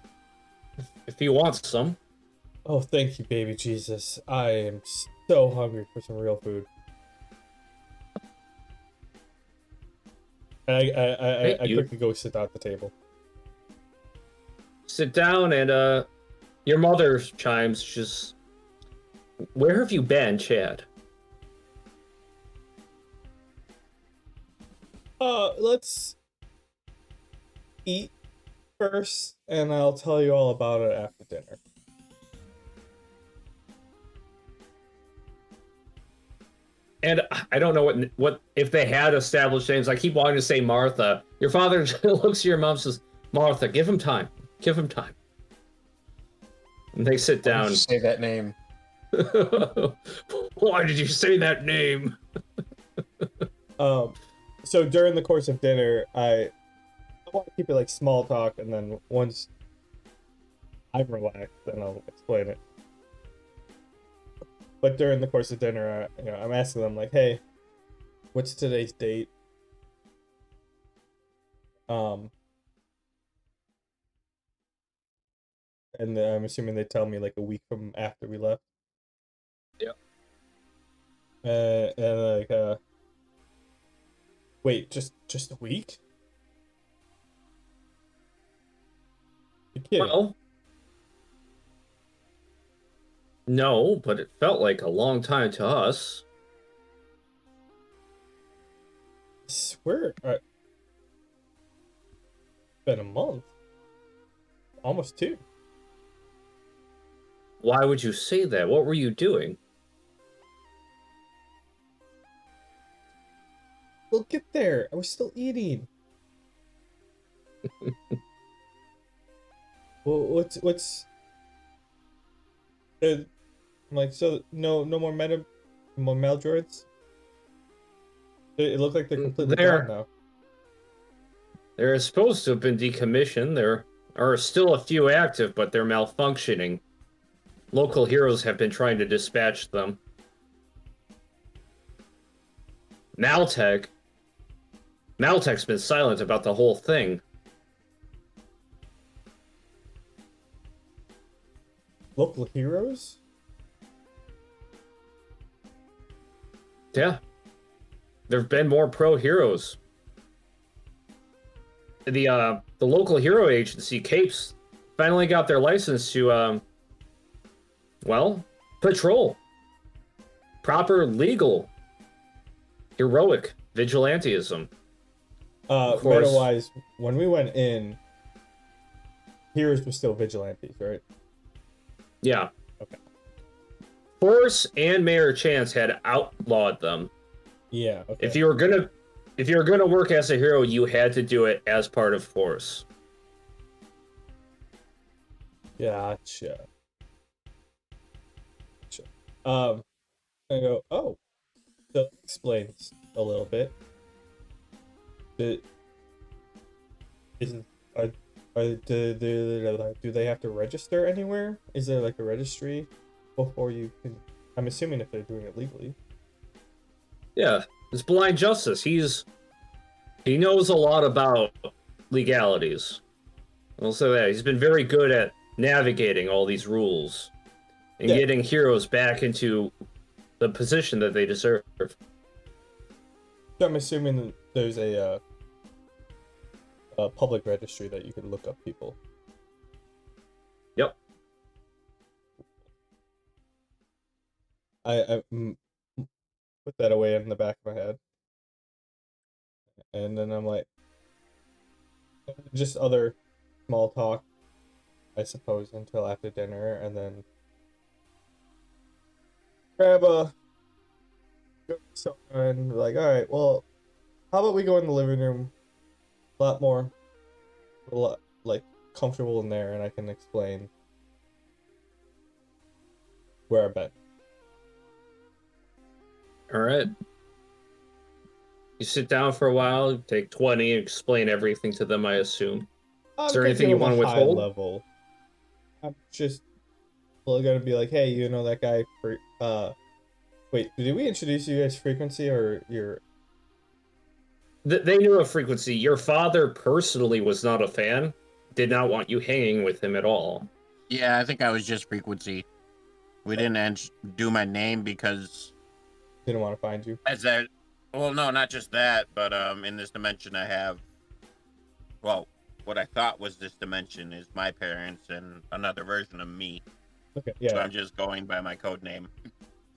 S1: if he wants some.
S2: oh, thank you, baby Jesus. I am so hungry for some real food. And
S1: Hey,
S2: I
S1: you
S2: quickly go sit down at the table.
S1: sit down, and your mother chimes. She's, where have you been, Chad?
S2: Let's eat first, and I'll tell you all about it after dinner.
S1: And I don't know what if they had established names. I keep wanting to say Martha. Your father looks at your mom and says, Martha, give him time. Give him time. And they sit
S5: Why did
S1: down.
S5: you say that name?
S1: Why did you say that name?
S2: So during the course of dinner, I want to keep it like small talk, and then once I'm relaxed, then I'll explain it. But during the course of dinner, I'm asking them like, "Hey, what's today's date?" And I'm assuming they tell me like a week from after we left.
S1: Yep.
S2: And like, wait, just a week? You're kidding?
S1: Well, no, but it felt like a long time to us.
S2: I swear, it's been a month, almost two.
S1: Why would you say that? What were you doing?
S2: We'll get there. I was still eating. Well, what's I'm like, so no more more Meldroids? It looked like they're completely gone now.
S1: They're supposed to have been decommissioned. There are still a few active, but they're malfunctioning. Local heroes have been trying to dispatch them. Maltech's been silent about the whole thing.
S2: Local heroes?
S1: Yeah. There have been more pro heroes. The local hero agency, Capes, finally got their license to, patrol. Proper, legal, heroic vigilantism.
S2: Meta-wise, when we went in, heroes were still vigilantes, right?
S1: Yeah.
S2: Okay.
S1: Force and Mayor Chance had outlawed them.
S2: Yeah. Okay.
S1: If you were gonna work as a hero, you had to do it as part of Force.
S2: Gotcha. I go, oh, so that explains a little bit. Isn't do they have to register anywhere? Is there like a registry before you can? I'm assuming if they're doing it legally.
S1: Yeah, it's blind justice. He knows a lot about legalities. I'll say that he's been very good at navigating all these rules and
S2: Yeah.
S1: getting heroes back into the position that they deserve.
S2: So I'm assuming that there's a public registry that you can look up people.
S1: Yep.
S2: I put that away in the back of my head, and then I'm like, just other small talk, I suppose, until after dinner, and then grab a soda and be like, all right, well, how about we go in the living room, lot more, like comfortable in there, and I can explain where I've been.
S1: All right. You sit down for a while, take 20, explain everything to them, I assume. Is
S2: I'm
S1: there
S2: gonna
S1: anything
S2: give
S1: you
S2: them a
S1: want to
S2: high
S1: withhold?
S2: level. I'm just gonna be like, hey, you know that guy for wait, did we introduce you as Frequency or your?
S1: They knew of Frequency. Your father personally was not a fan, did not want you hanging with him at all.
S3: Yeah, I think I was just Frequency. We didn't do my name because
S2: Didn't want to find you.
S3: as that. Well, no, not just that, but in this dimension I have. Well, what I thought was this dimension is my parents and another version of me.
S2: Okay,
S3: So
S2: yeah.
S3: I'm just going by my code name.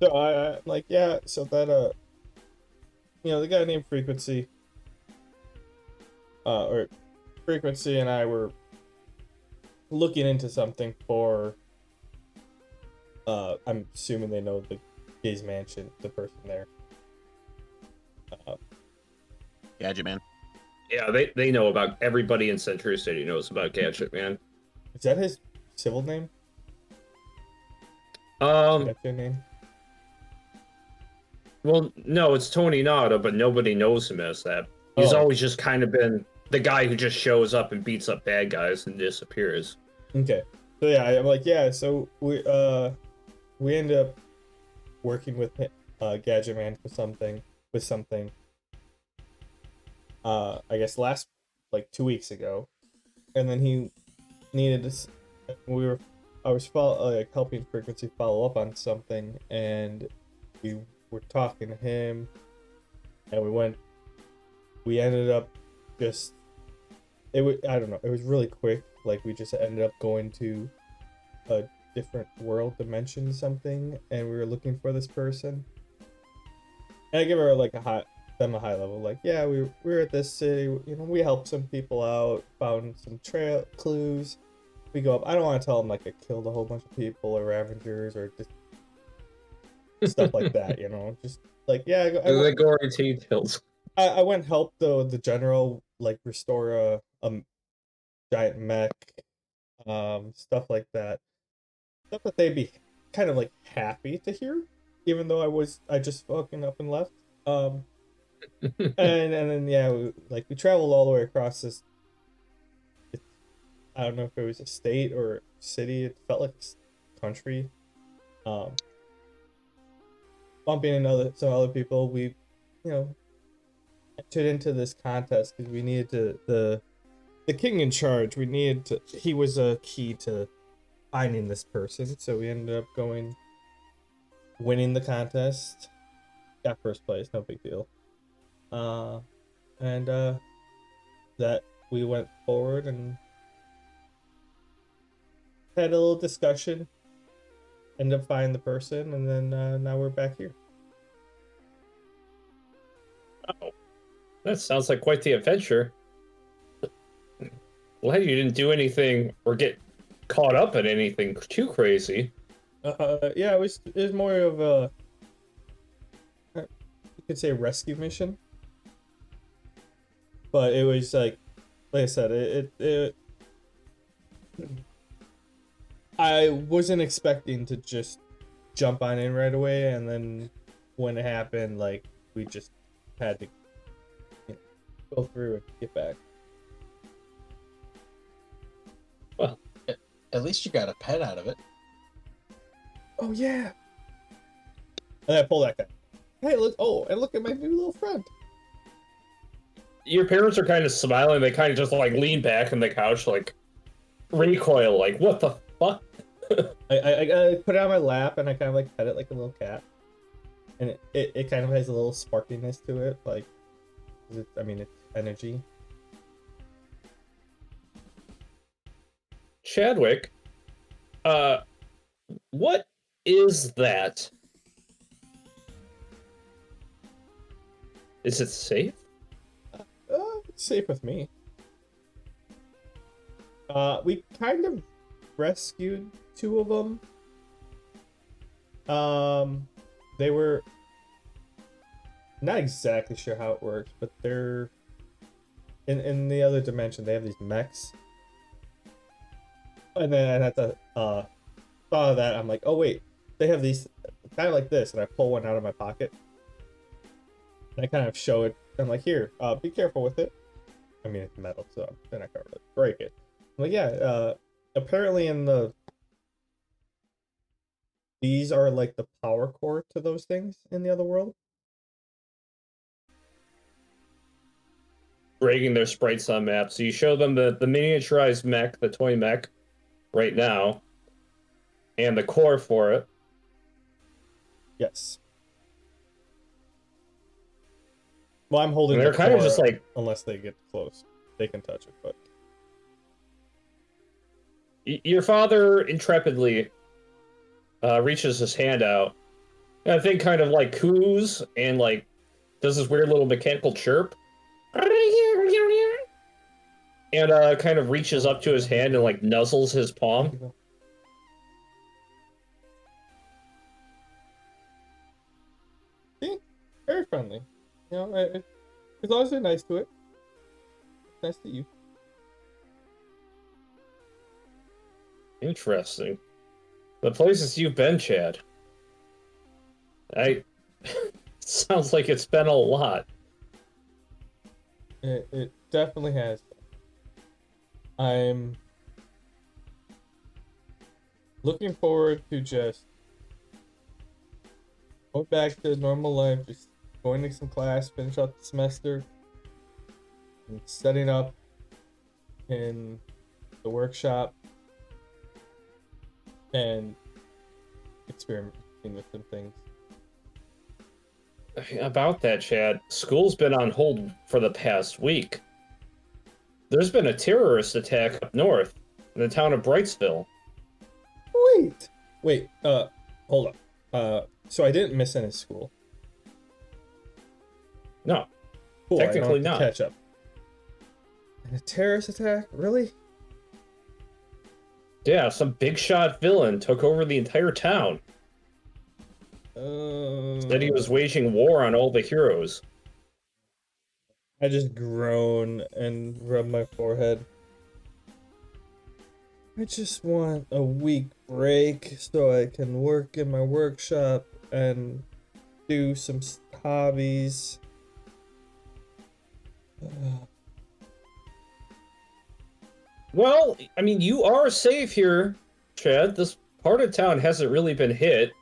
S2: So I like, yeah. So that the guy named Frequency, or Frequency and I were looking into something for. I'm assuming they know the Gaze Mansion, the person there.
S3: Gadget Man.
S1: Yeah, they know about everybody in Century City knows about Gadget Man.
S2: Is that his civil name? That's your name?
S1: Well, no, it's Tony Nada, but nobody knows him as that. He's
S2: Oh,
S1: always just kind of been the guy who just shows up and beats up bad guys and disappears.
S2: okay. So yeah, I'm like, yeah. So we end up working with Gadget Man for something with something. I guess last like 2 weeks ago, and then he needed to. I was like helping Frequency follow up on something, and we were talking to him, and we ended up just I don't know, it was really quick. Like we just ended up going to a different world dimension something, and we were looking for this person. And I give her like a high level, like, yeah, we were at this city, we helped some people out, found some trail clues. We go up. I don't want to tell them like I killed a whole bunch of people or Ravengers or just stuff like that, just like, yeah,
S1: The gory details.
S2: I went help the general like restore a giant mech, stuff like that, stuff that they'd be kind of like happy to hear, even though I just fucking up and left. And then yeah, we traveled all the way across this. I don't know if it was a state or city. It felt like a country. Um, Bumping into some other people, we, entered into this contest because we needed the king in charge. We needed to. He was a key to finding this person, so we ended up winning the contest. Got first place, no big deal. And that we went forward and had a little discussion, ended up finding the person, and then now we're back here.
S1: Oh, that sounds like quite the adventure. Glad you didn't do anything or get caught up in anything too crazy.
S2: Yeah, it was more of a, you could say, rescue mission, but it was like I said, it I wasn't expecting to just jump on in right away, and then when it happened, like we just had to go through and get back.
S1: Well,
S5: At least you got a pet out of it.
S2: Oh yeah. And I pull that guy. Hey, look! Oh, and look at my new little friend.
S1: your parents are kind of smiling. They kind of just like lean back on the couch, like recoil, like what the fuck?
S2: I put it on my lap and I kind of like pet it like a little cat, and it kind of has a little sparkiness to it, like it's energy.
S1: Chadwick, what is that? Is it safe?
S2: It's safe with me. We kind of rescued two of them. They were not exactly sure how it works, but they're in the other dimension they have these mechs, and then at the thought of that, I'm like, oh wait, they have these kind of like this, and I pull one out of my pocket, and I kind of show it. I'm like, here, be careful with it. I mean, it's metal, so then I can't really break it. I'm like, yeah, apparently these are like the power core to those things in the other world.
S1: Breaking their sprites on maps. So you show them the miniaturized mech, the toy mech, right now, and the core for it.
S2: Yes. Well, I'm holding
S1: And they're
S2: the
S1: kind of
S2: core
S1: just like,
S2: unless they get close. They can touch it, but
S1: your father intrepidly reaches his hand out. And I think kind of like coos and like does this weird little mechanical chirp. And kind of reaches up to his hand and like nuzzles his palm.
S2: see, very friendly. You know, as long as they're nice to it. Nice to you.
S1: Interesting. The places you've been, Chad. Sounds like it's been a lot.
S2: It definitely has. I'm looking forward to just going back to normal life, just going to some class, finish up the semester, and setting up in the workshop and experimenting with some things.
S1: About that, Chad, school's been on hold for the past week. There's been a terrorist attack up north in the town of Brightsville.
S2: Wait, hold up. So I didn't miss any school.
S1: No,
S2: Cool,
S1: technically
S2: I don't have
S1: not.
S2: to catch up. And a terrorist attack? Really?
S1: Yeah, some big shot villain took over the entire town. Said he was waging war on all the heroes.
S2: I just groan and rub my forehead. I just want a week break so I can work in my workshop and do some hobbies.
S1: Well, I mean, you are safe here, Chad. This part of town hasn't really been hit.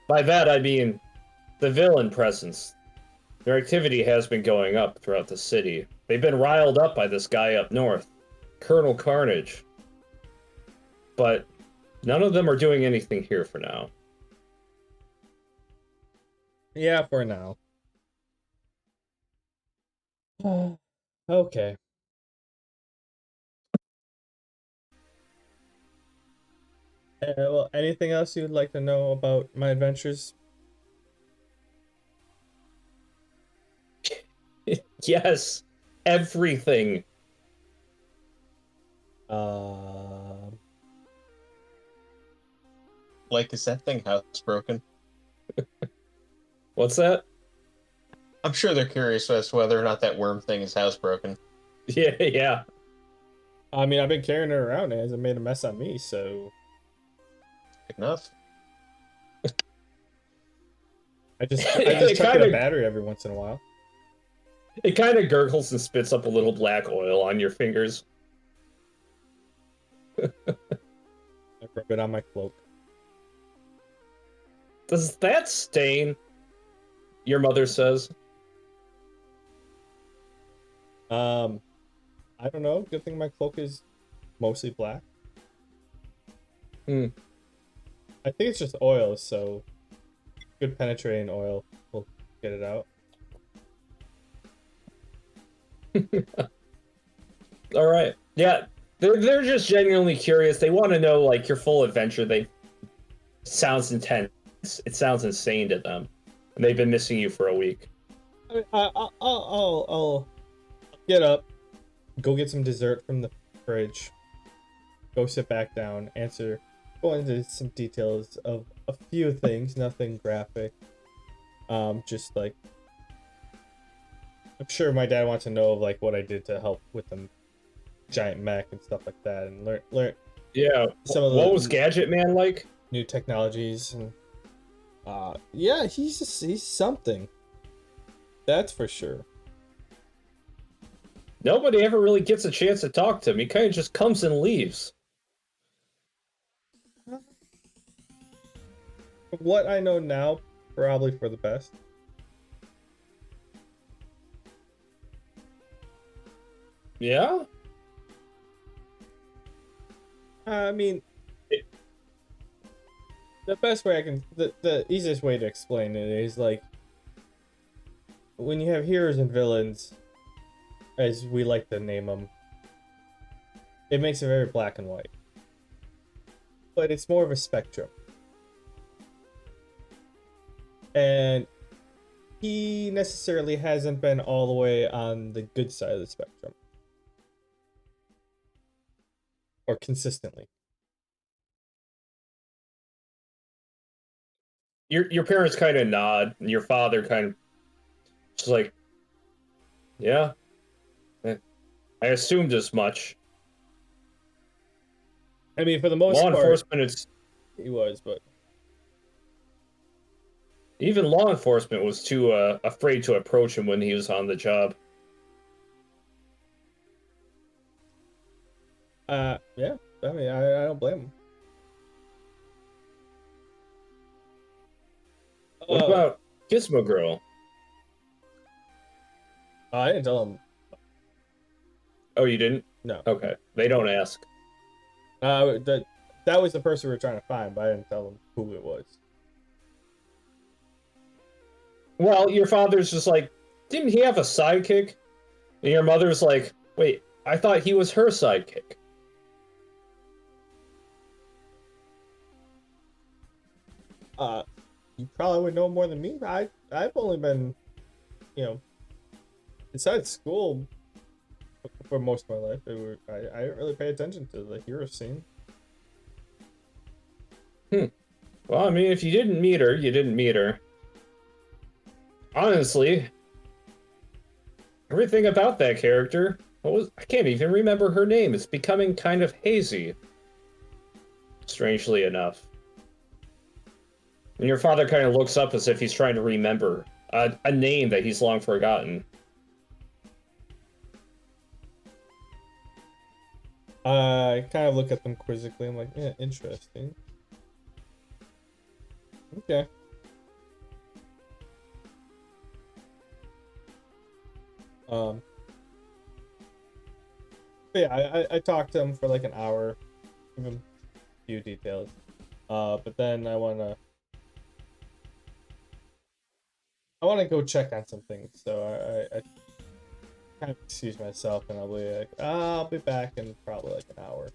S1: By that, I mean the villain presence. Their activity has been going up throughout the city. They've been riled up by this guy up north, Colonel Carnage. But none of them are doing anything here for now.
S2: Yeah, for now. Okay. Well, anything else you'd like to know about my adventures?
S1: Yes, everything.
S5: Like, is that thing housebroken?
S1: What's that?
S5: I'm sure they're curious as to whether or not that worm thing is housebroken.
S1: Yeah.
S2: I mean, I've been carrying it around. It hasn't made a mess on me, so
S5: Good enough.
S2: I just
S1: It
S2: check the
S1: kinda-
S2: battery every once in a while.
S1: It kind of gurgles and spits up a little black oil on your fingers.
S2: I rub it on my cloak.
S1: Does that stain? Your mother says.
S2: I don't know. Good thing my cloak is mostly black.
S1: Hmm.
S2: I think it's just oil, so good penetrating oil will get it out.
S1: All right. Yeah, they're just genuinely curious. They want to know like your full adventure. Sounds intense. It sounds insane to them, and they've been missing you for a week.
S2: I'll get up, go get some dessert from the fridge, go sit back down, go into some details of a few things, nothing graphic. Just like I'm sure my dad wants to know of like what I did to help with the giant mech and stuff like that, and learn
S1: Yeah.
S2: some of
S1: What
S2: the
S1: was Gadget Man like?
S2: new technologies. And yeah, he's something. That's for sure.
S1: Nobody ever really gets a chance to talk to him. He kind of just comes and leaves.
S2: From what I know now, probably for the best.
S1: Yeah?
S2: I mean, the best way I can, the easiest way to explain it is like when you have heroes and villains, as we like to name them, it makes it very black and white. But it's more of a spectrum. And he necessarily hasn't been all the way on the good side of the spectrum. Or consistently.
S1: Your parents kind of nod, and your father kind of just like, yeah, I assumed as much.
S2: I mean, for the most
S1: Law
S2: part,
S1: enforcement, it's
S2: he was, but
S1: even law enforcement was too afraid to approach him when he was on the job.
S2: yeah. I mean, I don't blame him.
S1: What about Gizmo Girl?
S2: I didn't tell him.
S1: Oh, you didn't?
S2: No.
S1: Okay, they don't ask.
S2: That was the person we were trying to find, but I didn't tell him who it was.
S1: Well, your father's just like, didn't he have a sidekick? And your mother's like, wait, I thought he was her sidekick.
S2: You probably would know more than me. I've only been, besides school, for most of my life. I didn't really pay attention to the hero scene.
S1: Well, I mean, if you didn't meet her, you didn't meet her. Honestly, everything about that character, I can't even remember her name. It's becoming kind of hazy. Strangely enough. And your father kind of looks up as if he's trying to remember a name that he's long forgotten.
S2: I kind of look at them quizzically. I'm like, yeah, interesting. Okay. But yeah, I talked to him for like an hour, give him a few details. But then I wanna go check on some things, so I kind of excuse myself, and I'll be back in probably like an hour.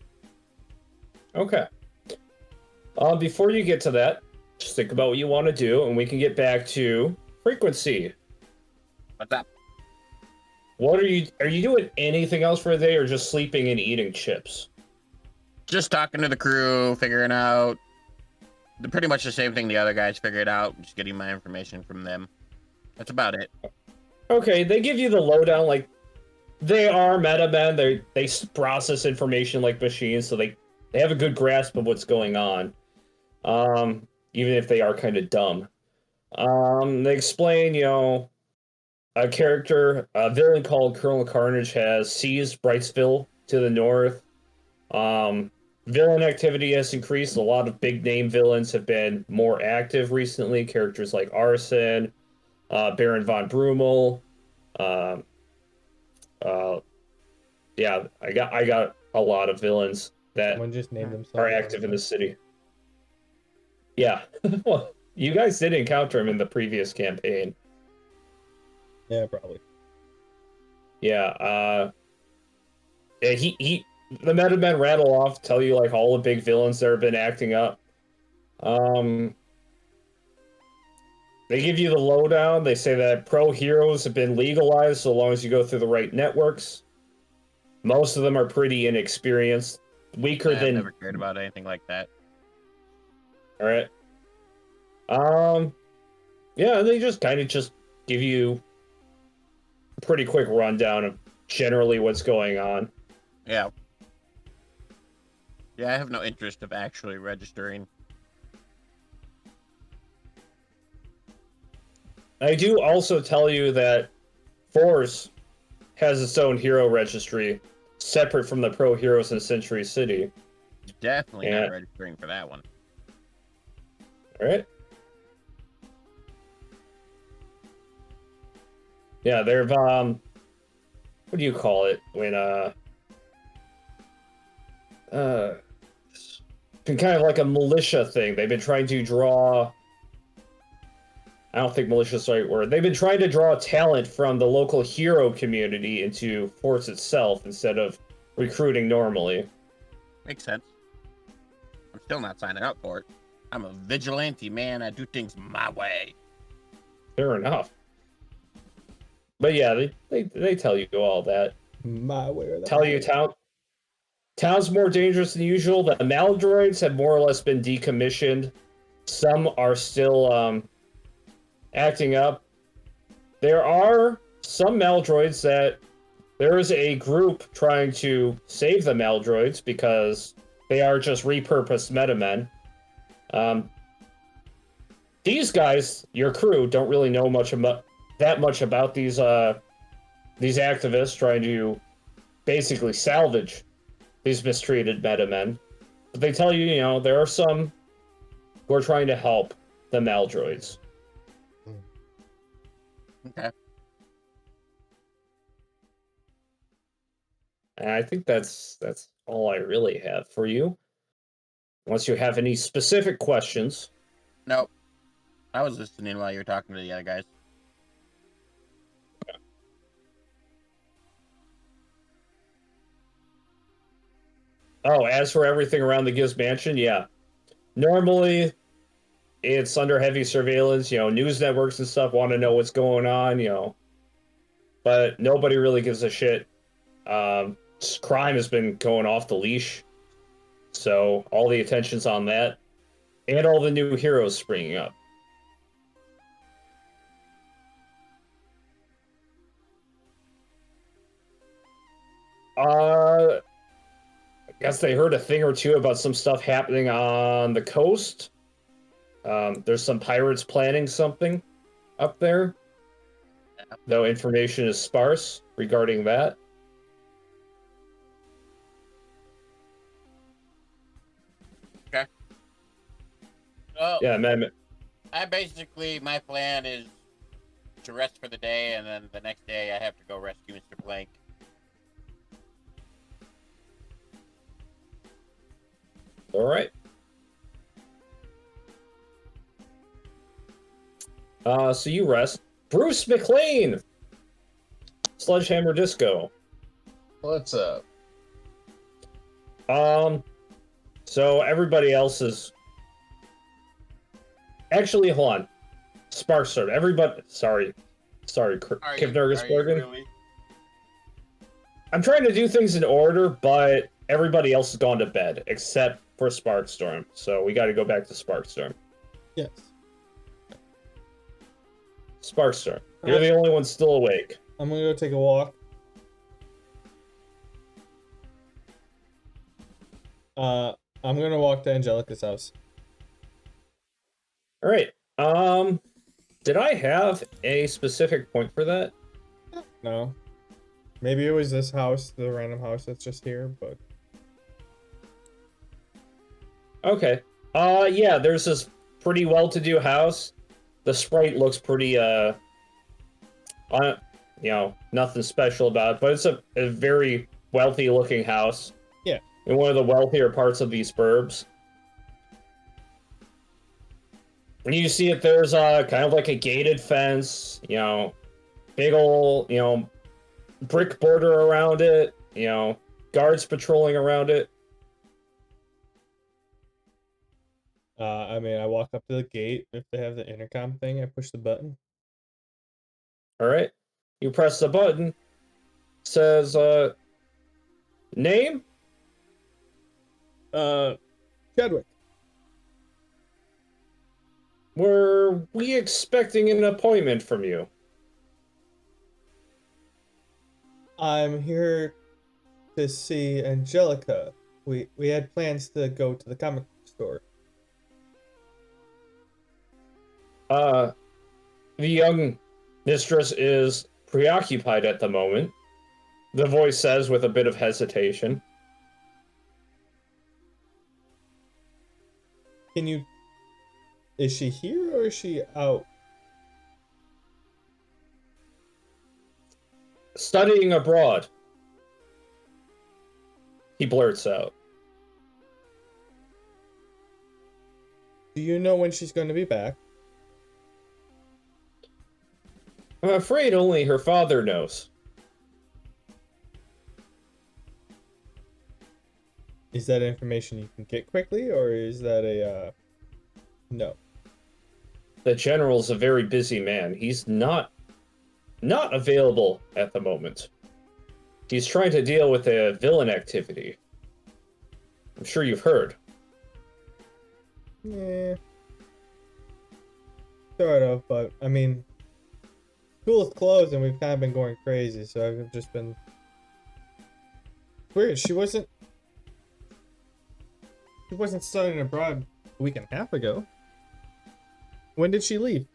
S1: Okay. Before you get to that, just think about what you want to do, and we can get back to frequency.
S3: What's up?
S1: What are you doing anything else for the day, or just sleeping and eating chips?
S3: Just talking to the crew, figuring out pretty much the same thing the other guys figured out, just getting my information from them. That's about it.
S1: Okay, they give you the lowdown, like, they are meta men, they process information like machines, so they have a good grasp of what's going on. Even if they are kind of dumb. They explain, a villain called Colonel Carnage has seized Brightsville to the north. Villain activity has increased. A lot of big name villains have been more active recently. Characters like Arson, Baron von Brummel. Yeah, I got a lot of villains that
S2: Someone just named themselves
S1: are active in the city. Yeah, well, you guys did encounter him in the previous campaign.
S2: Yeah, probably.
S1: Yeah, the Meta Men rattle off, tell you like all the big villains that have been acting up. They give you the lowdown. They say that pro heroes have been legalized so long as you go through the right networks. Most of them are pretty inexperienced, weaker
S3: I've
S1: than.
S3: never cared about anything like that.
S1: All right. Yeah, they just kind of just give you pretty quick rundown of generally what's going on.
S3: Yeah. Yeah, I have no interest of actually registering.
S1: I do also tell you that Force has its own hero registry, separate from the pro heroes in Century City.
S3: Definitely
S1: Yeah.
S3: not registering for that one.
S1: All right. Yeah, they've what do you call it when been kind of like a militia thing. They've been trying to draw. I don't think malicious is the right word. They've been trying to draw talent from the local hero community into Force itself instead of recruiting normally.
S3: Makes sense. I'm still not signing up for it. I'm a vigilante, man. I do things my way.
S1: Fair enough. But yeah, they tell you all that.
S2: My way or the
S1: Tell you town's more dangerous than usual. The Maldroids have more or less been decommissioned. Some are still acting up. There are some Maldroids that there is a group trying to save the Maldroids because they are just repurposed Metamen. These guys, your crew, don't really know much about these activists trying to basically salvage these mistreated Metamen. But they tell you, you know, there are some who are trying to help the Maldroids.
S3: Okay.
S1: And I think that's all I really have for you. Unless you have any specific questions.
S3: Nope. I was listening while you were talking to the other guys.
S1: Oh, as for everything around the Giz Mansion, yeah. Normally, it's under heavy surveillance. You know, news networks and stuff want to know what's going on, you know. But nobody really gives a shit. Crime has been going off the leash. So all the attention's on that. And all the new heroes springing up. I guess they heard a thing or two about some stuff happening on the coast. There's some pirates planning something up there, though information is sparse regarding that.
S3: Okay. Well,
S1: Yeah, man.
S3: my plan is to rest for the day, and then the next day I have to go rescue Mr. Blank.
S1: All right. So you rest. Bruce McLean, Sledgehammer Disco.
S5: What's up?
S1: So everybody else is actually, hold on. Sparks start. Everybody, sorry, Kivnergus Bergen.
S3: Really?
S1: I'm trying to do things in order, but everybody else has gone to bed except for Sparkstorm. So we got to go back to Sparkstorm.
S2: Yes.
S1: Sparkstorm, you're the only one still awake.
S2: I'm gonna go take a walk. I'm gonna walk to Angelica's house.
S1: All right. Did I have a specific point for that?
S2: No. Maybe it was this house, the random house that's just here, but
S1: Okay. Yeah, there's this pretty well-to-do house. The sprite looks pretty, nothing special about it, but it's a very wealthy-looking house.
S2: Yeah.
S1: In one of the wealthier parts of these burbs. And you see that there's kind of like a gated fence, you know, big old, you know, brick border around it, you know, guards patrolling around it.
S2: I mean, I walk up to the gate. If they have the intercom thing, I push the button.
S1: All right. You press the button. It says, name?
S2: Chadwick.
S1: Were we expecting an appointment from you?
S2: I'm here to see Angelica. We had plans to go to the comic book store.
S1: The young mistress is preoccupied at the moment, the voice says with a bit of hesitation.
S2: Can you... Is she here or is she out?
S1: Studying abroad, he blurts out.
S2: Do you know when she's going to be back?
S1: I'm afraid only her father knows.
S2: Is that information you can get quickly, or is that a, no?
S1: The general's a very busy man. He's not available at the moment. He's trying to deal with a villain activity. I'm sure you've heard.
S2: Yeah. Sort of, but, I mean, school's closed and we've kind of been going crazy, so I've just been... Weird, she wasn't studying abroad a week and a half ago. When did she leave?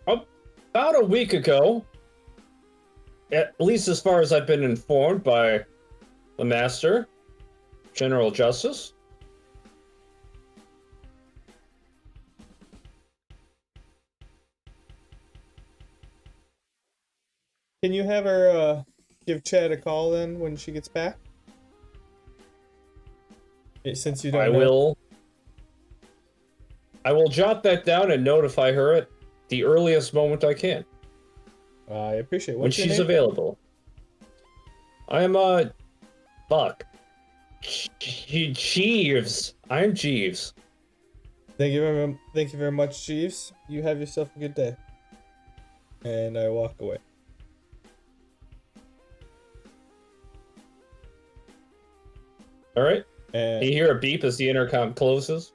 S1: About a week ago, at least as far as I've been informed by the Master, General Justice.
S2: Can you have her give Chad a call then when she gets back? Since you don't know.
S1: I will jot that down and notify her at the earliest moment I can.
S2: I appreciate it.
S1: When
S2: What's your
S1: she's
S2: name?
S1: available. I am Buck. Jeeves. I'm Jeeves.
S2: Thank you very much, Jeeves. You have yourself a good day. And I walk away.
S1: All right.
S2: And
S1: You hear a beep as the intercom closes.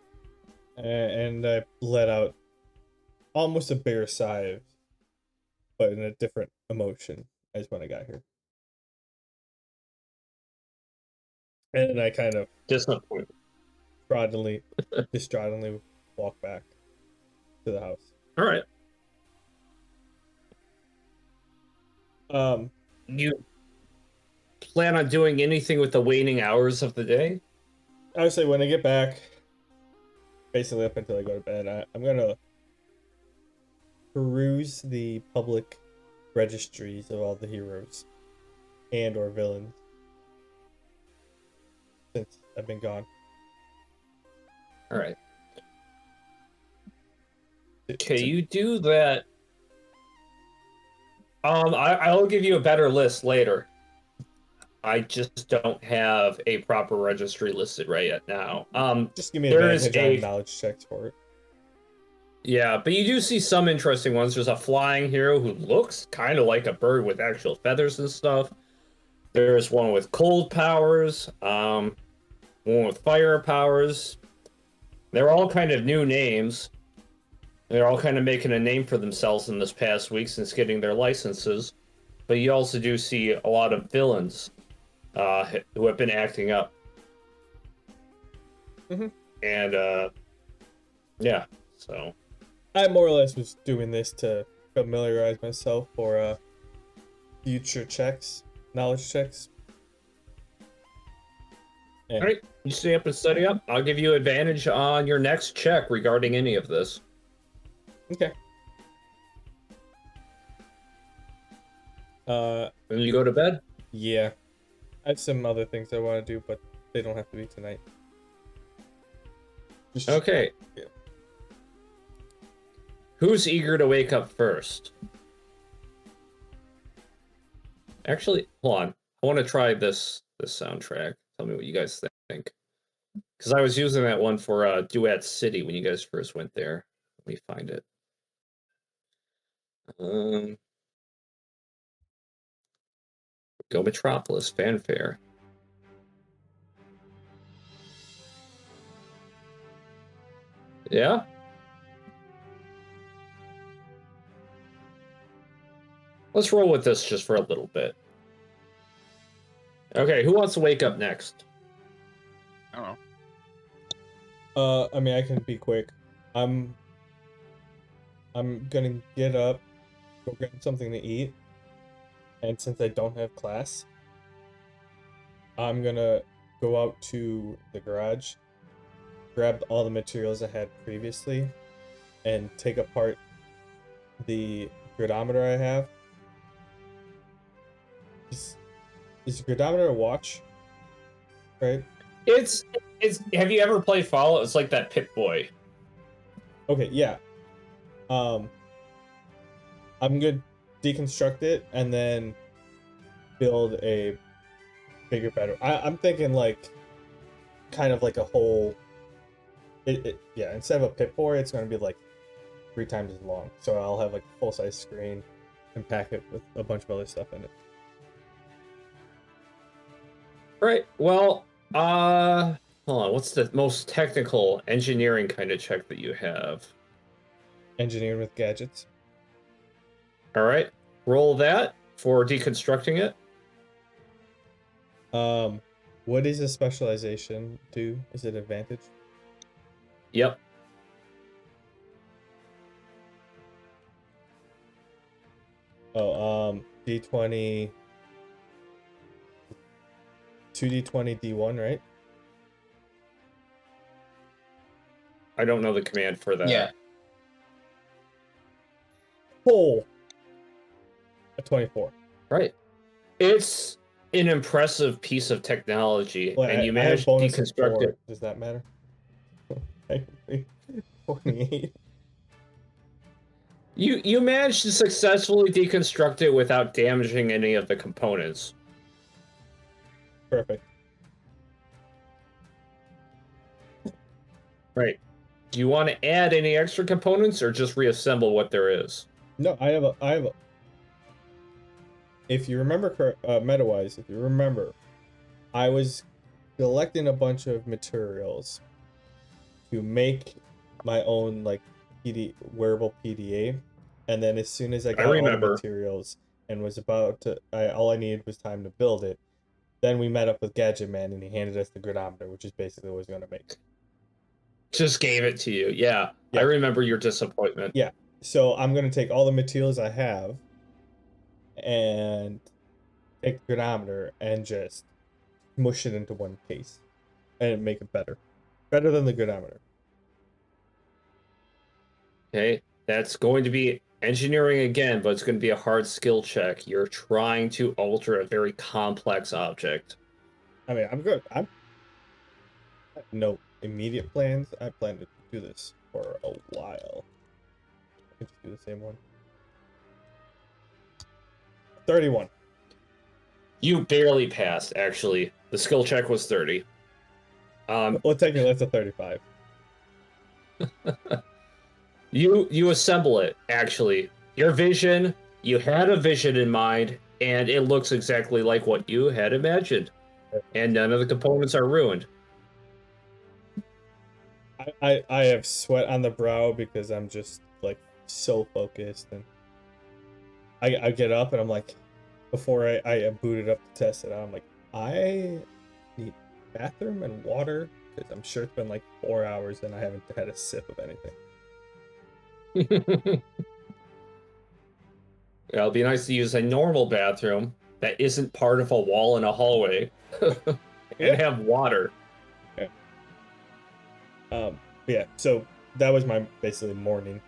S2: and I let out almost a bear sigh, but in a different emotion as when I got here. And I kind of
S1: Disappointed.
S2: distraughtedly walk back to the house.
S1: All right. You plan on doing anything with the waning hours of the day?
S2: I would say when I get back, basically up until I go to bed, I'm gonna peruse the public registries of all the heroes and or villains since I've been gone.
S1: All right. Okay, you do that. I'll give you a better list later. I just don't have a proper registry listed right yet now.
S2: Just give me
S1: there is
S2: advantage on knowledge checks for it.
S1: Yeah, but you do see some interesting ones. There's a flying hero who looks kind of like a bird with actual feathers and stuff. There's one with cold powers, one with fire powers. They're all kind of new names. They're all kind of making a name for themselves in this past week since getting their licenses. But you also do see a lot of villains who have been acting up.
S2: Mm-hmm.
S1: And, yeah, so...
S2: I more or less was doing this to familiarize myself for future checks, knowledge checks. And
S1: all right, you stay up and study up. I'll give you advantage on your next check regarding any of this.
S2: okay.
S1: When you go to bed?
S2: Yeah. I have some other things I want to do, but they don't have to be tonight.
S1: Okay.
S2: Yeah.
S1: Who's eager to wake up first? Actually, hold on. I want to try this soundtrack. Tell me what you guys think. Because I was using that one for Duet City when you guys first went there. Let me find it. Go Metropolis, fanfare. Yeah? Let's roll with this just for a little bit. Okay, who wants to wake up next?
S3: I don't know.
S2: I mean, I can be quick. I'm gonna get up, go grab something to eat, and since I don't have class, I'm gonna go out to the garage, grab all the materials I had previously, and take apart the gridometer I have. Is the gridometer a watch? Right?
S1: It's have you ever played Fallout? It's like that Pip-Boy.
S2: Okay, yeah. I'm gonna deconstruct it and then build a bigger, better. I'm thinking like kind of like a whole. Yeah. Instead of a Pip-Boy, it's gonna be like 3 times as long. So I'll have like a full size screen and pack it with a bunch of other stuff in it.
S1: Right. Well, hold on. What's the most technical engineering kind of check that you have?
S2: Engineering with gadgets.
S1: All right. Roll that for deconstructing it.
S2: What is a specialization do? Is it advantage?
S1: Yep.
S2: Oh, D20. 2D20 D1, right?
S1: I don't know the command for that.
S5: Yeah.
S2: Oh, a 24.
S1: Right. It's an impressive piece of technology,
S2: Well,
S1: and you
S2: I have
S1: managed to
S2: bonus of
S1: deconstruct
S2: 4.
S1: it.
S2: Does that matter? 28.
S1: You managed to successfully deconstruct it without damaging any of the components.
S2: Perfect.
S1: Right. Do you want to add any extra components or just reassemble what there is?
S2: No, I have a. If you remember, meta-wise, if you remember, I was collecting a bunch of materials to make my own like wearable PDA, and then as soon as I got all the
S1: remember.
S2: materials and was about to, all I needed was time to build it. Then we met up with Gadget Man, and he handed us the gridometer, which is basically what he's going to make.
S1: Just gave it to you. Yeah.
S2: Yeah.
S1: I remember your disappointment.
S2: Yeah. So I'm going to take all the materials I have and take the gridometer and just mush it into one piece and make it better. Better than the gridometer.
S1: Okay. That's going to be engineering again, but it's going to be a hard skill check. You're trying to alter a very complex object.
S2: I mean, I'm good. I have no immediate plans. I plan to do this for a while. I can just do the same one. 31.
S1: You barely passed, actually. The skill check was 30.
S2: Well, technically, that's a 35.
S1: You assemble it, actually. Your vision, you had a vision in mind, and it looks exactly like what you had imagined. And none of the components are ruined.
S2: I have sweat on the brow because I'm just like so focused, and I get up and I'm like, before I booted up to test it out, I'm like, I need bathroom and water because I'm sure it's been like 4 hours and I haven't had a sip of anything.
S1: It'll be nice to use a normal bathroom that isn't part of a wall in a hallway and have water.
S2: Yeah, so that was my basically morning.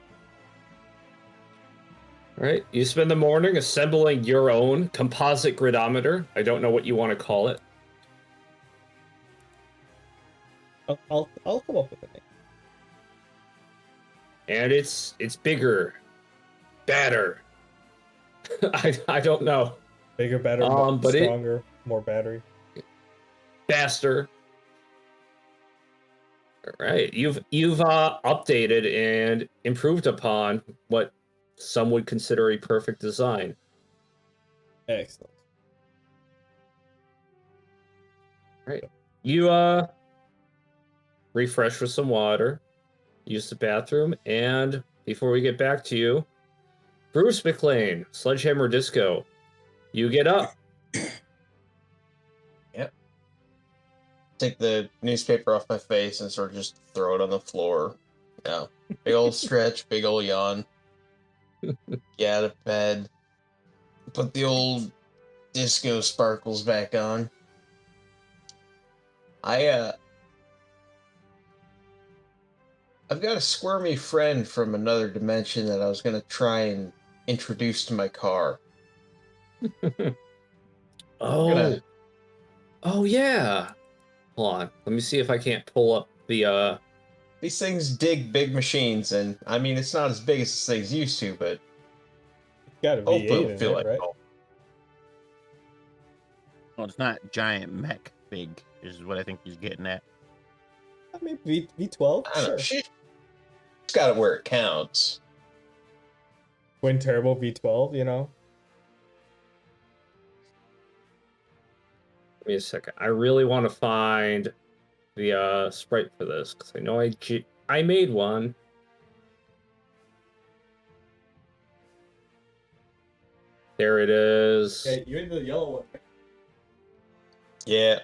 S1: All right, you spend the morning assembling your own composite gridometer. I don't know what you want to call it.
S2: I'll come up with a name.
S1: And it's bigger, better. I don't know.
S2: Bigger, better,
S1: but
S2: stronger, more battery.
S1: Faster. All right, you've updated and improved upon what some would consider a perfect design.
S2: Excellent.
S1: Right. You refresh with some water, use the bathroom, and before we get back to you, Bruce McLean, Sledgehammer Disco. You get up.
S5: Take the newspaper off my face and sort of just throw it on the floor. Yeah. Big old stretch, big old yawn. Get out of bed. Put the old disco sparkles back on. I've got a squirmy friend from another dimension that I was gonna try and introduce to my car.
S1: Oh.
S5: Gonna-
S1: Oh, yeah. Hold on. Let me see if I can't pull up the,
S5: These things dig big machines, and I mean, it's not as big as this thing's used to, but
S2: It's got a
S5: hopefully
S2: V8
S5: it'll
S2: in
S5: feel
S2: it,
S5: like
S2: right?
S5: home.
S3: Well, it's not giant mech big, is what I think he's getting at.
S2: I mean, V12,
S5: I don't know.
S2: sure.
S5: She's got it where it counts.
S2: Twin turbo V12, you know?
S1: give me a second. I really want to find the sprite for this because I know I made one. There it is.
S2: Okay, you're in the yellow one.
S5: Yeah.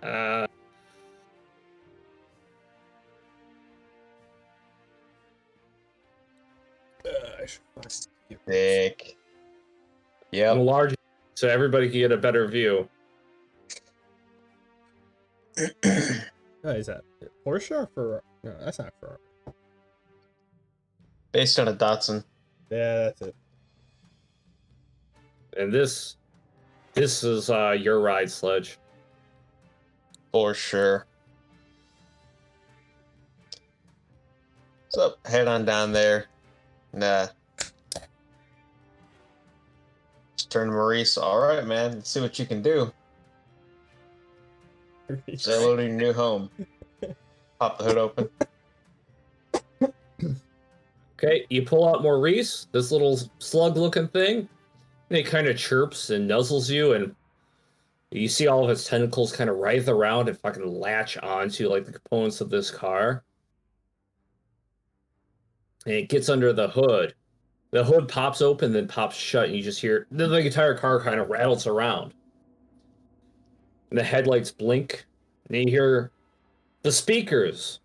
S1: Uh,
S2: I should find you.
S5: Thick.
S1: I'm
S5: Yep.
S1: large so everybody can get a better view.
S2: Oh, is that Porsche or Ferrari? No, that's not Ferrari.
S5: Based on a Datsun.
S2: Yeah, that's it.
S1: And this is your ride, Sledge.
S5: For sure. So head on down there. Nah. Just turn to Maurice. Alright, man. Let's see what you can do. Say hello to your new home. Pop the hood open.
S1: Okay, you pull out Maurice, this little slug-looking thing, and it kind of chirps and nuzzles you, and you see all of its tentacles kind of writhe around and fucking latch onto like the components of this car. And it gets under the hood. The hood pops open, then pops shut, and you just hear the entire car kind of rattles around. And the headlights blink, and you hear the speakers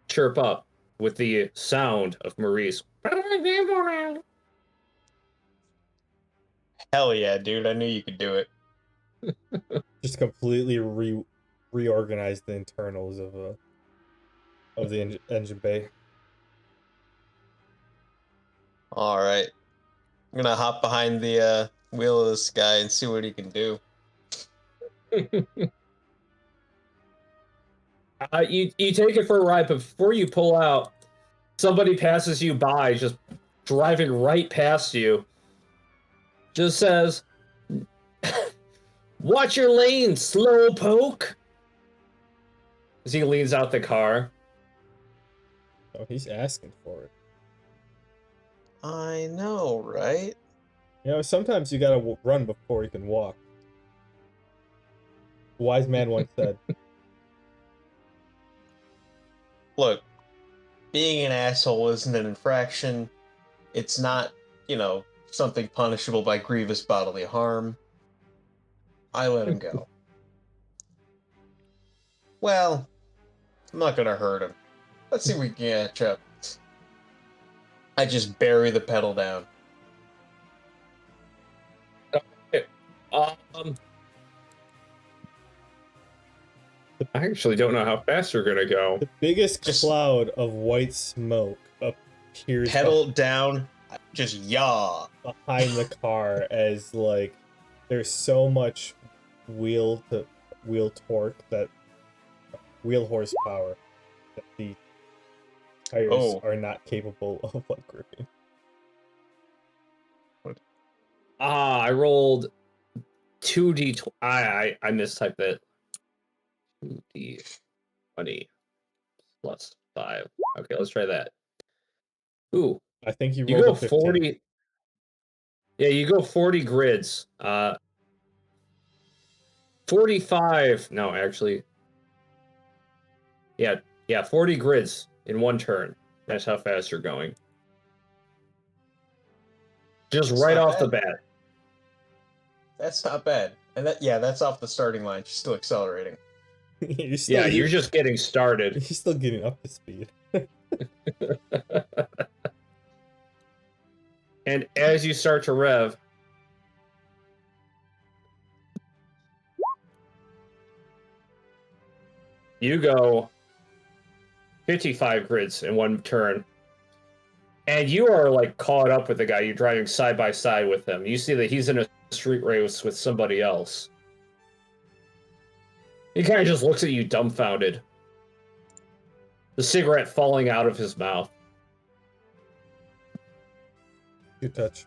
S1: chirp up with the sound of Maurice.
S5: Hell yeah, dude. I knew you could do it.
S2: Just completely reorganize the internals of the engine bay.
S5: Alright. I'm gonna hop behind the wheel of this guy and see what he can do.
S1: You take it for a ride, but before you pull out, somebody passes you by, just driving right past you. Just says, "Watch your lane, slowpoke." As he leans out the car.
S2: Oh, he's asking for it.
S5: I know, right?
S2: You know, sometimes you gotta run before you can walk. A wise man once said.
S5: Look, being an asshole isn't an infraction. It's not, something punishable by grievous bodily harm. I let him go. Well, I'm not gonna hurt him. Let's see if we can catch up. I just bury the pedal down.
S1: I actually don't know how fast you're gonna go.
S2: The biggest
S5: Just-
S2: cloud of white smoke appears
S5: Pedal down, just yaw.
S2: behind the car as like there's so much wheel torque that wheel horsepower that the tires are not capable of like gripping.
S1: I rolled 2d. I mistyped it. 2d20 plus 5. Okay, let's try that. Ooh,
S2: I think you
S1: you
S2: rolled
S1: go
S2: a 15.
S1: 40. Yeah, you go 40 grids. 45. No, actually. Yeah, 40 grids. in 1 turn. That's how fast you're going. Just
S5: That's
S1: right
S5: not
S1: off the
S5: bad.
S1: bat.
S5: That's not bad. And that's off the starting line. She's still accelerating.
S2: You're still,
S1: Yeah, you're just getting started.
S2: you're still getting up to speed.
S1: And as you start to rev, you go 55 grids in 1 turn. And you are like caught up with the guy. You're driving side by side with him. You see that he's in a street race with somebody else. He kind of just looks at you dumbfounded. The cigarette falling out of his mouth.
S2: Good touch.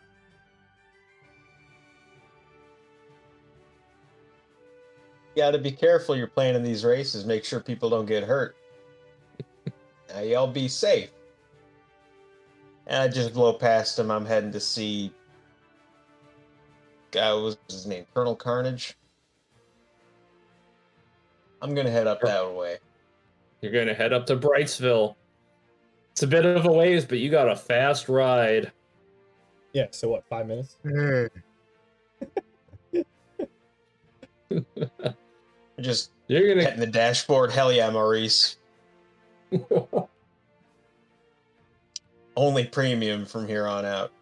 S5: You got to be careful. You're playing in these races. Make sure people don't get hurt. Now y'all be safe. And I just blow past him. I'm heading to see. What was his name? Colonel Carnage. I'm gonna head up that way.
S1: You're going to head up to Brightsville. It's a bit of a ways, but you got a fast ride.
S2: Yeah, so what, 5 minutes?
S5: Just
S1: You're going
S5: hitting the dashboard. Hell yeah, Maurice.
S1: to...
S5: Only premium from here on out.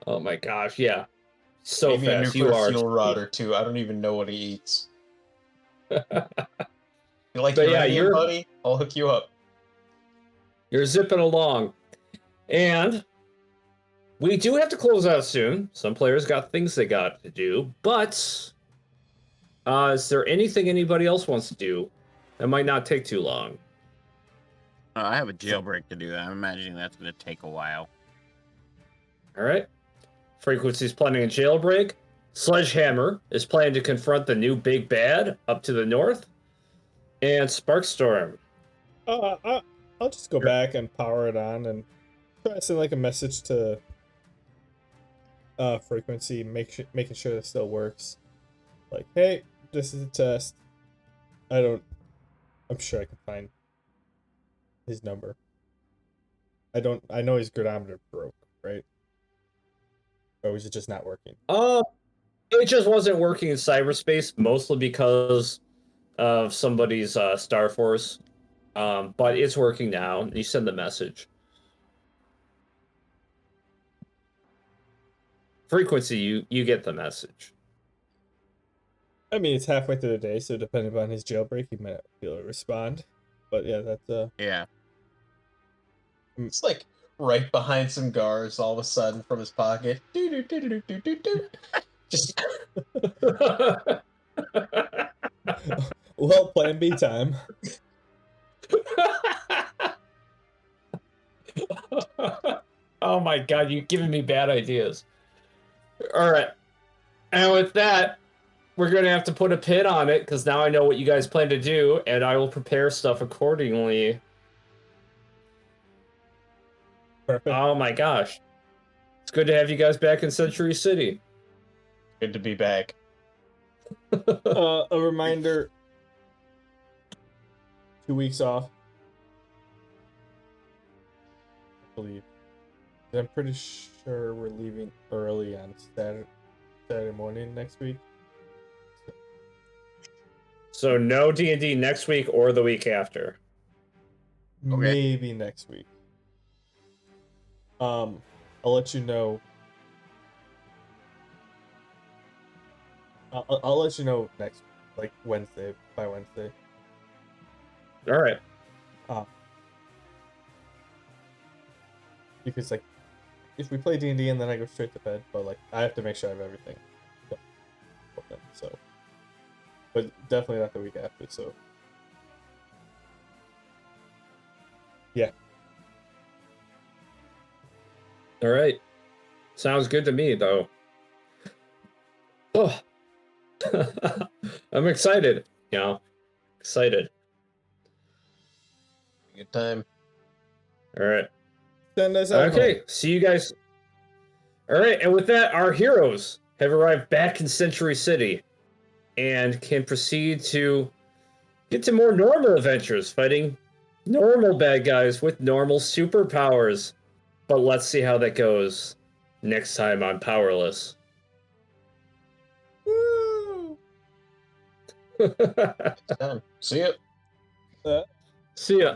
S1: Oh my gosh, yeah. So
S5: Maybe a
S1: fast.
S5: nuclear
S1: You are.
S5: fuel rod or two. I don't even know what he eats. You like
S1: But yeah,
S5: uranium,
S1: you're-
S5: buddy? I'll hook you up.
S1: You're zipping along. And we do have to close out soon. Some players got things they got to do. But is there anything anybody else wants to do that might not take too long?
S3: I have a jailbreak to do. I'm imagining that's going to take a while.
S1: All right. Frequency's planning a jailbreak. Sledgehammer is planning to confront the new big bad up to the north. And Sparkstorm.
S2: I'll just go back and power it on and try to send like a message to Frequency, making sure it still works. Like, hey, this is a test. I'm sure I can find his number. I know his gridometer broke, right? Or was it just not working?
S1: It just wasn't working in cyberspace, mostly because of somebody's Star Force. But it's working now. You send the message. Frequency, you get the message.
S2: I mean, it's halfway through the day, so depending on his jailbreak, he might not be able to respond. But yeah, that's
S3: Yeah.
S5: It's like right behind some guards, all of a sudden from his pocket. Doo-doo-doo-doo-doo-doo-doo. Just
S2: well, Plan B time.
S1: Oh my god, you're giving me bad ideas. All right. And with that, we're going to have to put a pin on it because now I know what you guys plan to do, and I will prepare stuff accordingly.
S2: Perfect.
S1: Oh my gosh. It's good to have you guys back in Century City.
S5: good to be back.
S2: A reminder: 2 weeks off. I believe. I'm pretty sure we're leaving early on Saturday morning next week.
S1: So no D&D next week or the week after.
S3: Okay.
S2: Maybe next week. I'll let you know. I'll let you know next, like by Wednesday.
S1: All right.
S2: Because like, if we play D&D and then I go straight to bed, but like I have to make sure I have everything. So, but definitely not the week after. So, yeah.
S1: All right. Sounds good to me, though. Oh. I'm excited. Excited.
S5: Good time.
S1: All right.
S2: Send us out.
S1: Okay. See you guys. All right. And with that, our heroes have arrived back in Century City and can proceed to Get to more normal adventures, fighting normal bad guys with normal superpowers. But let's see how that goes next time on Powerless.
S2: Woo!
S5: See ya.
S2: Uh,
S1: See ya.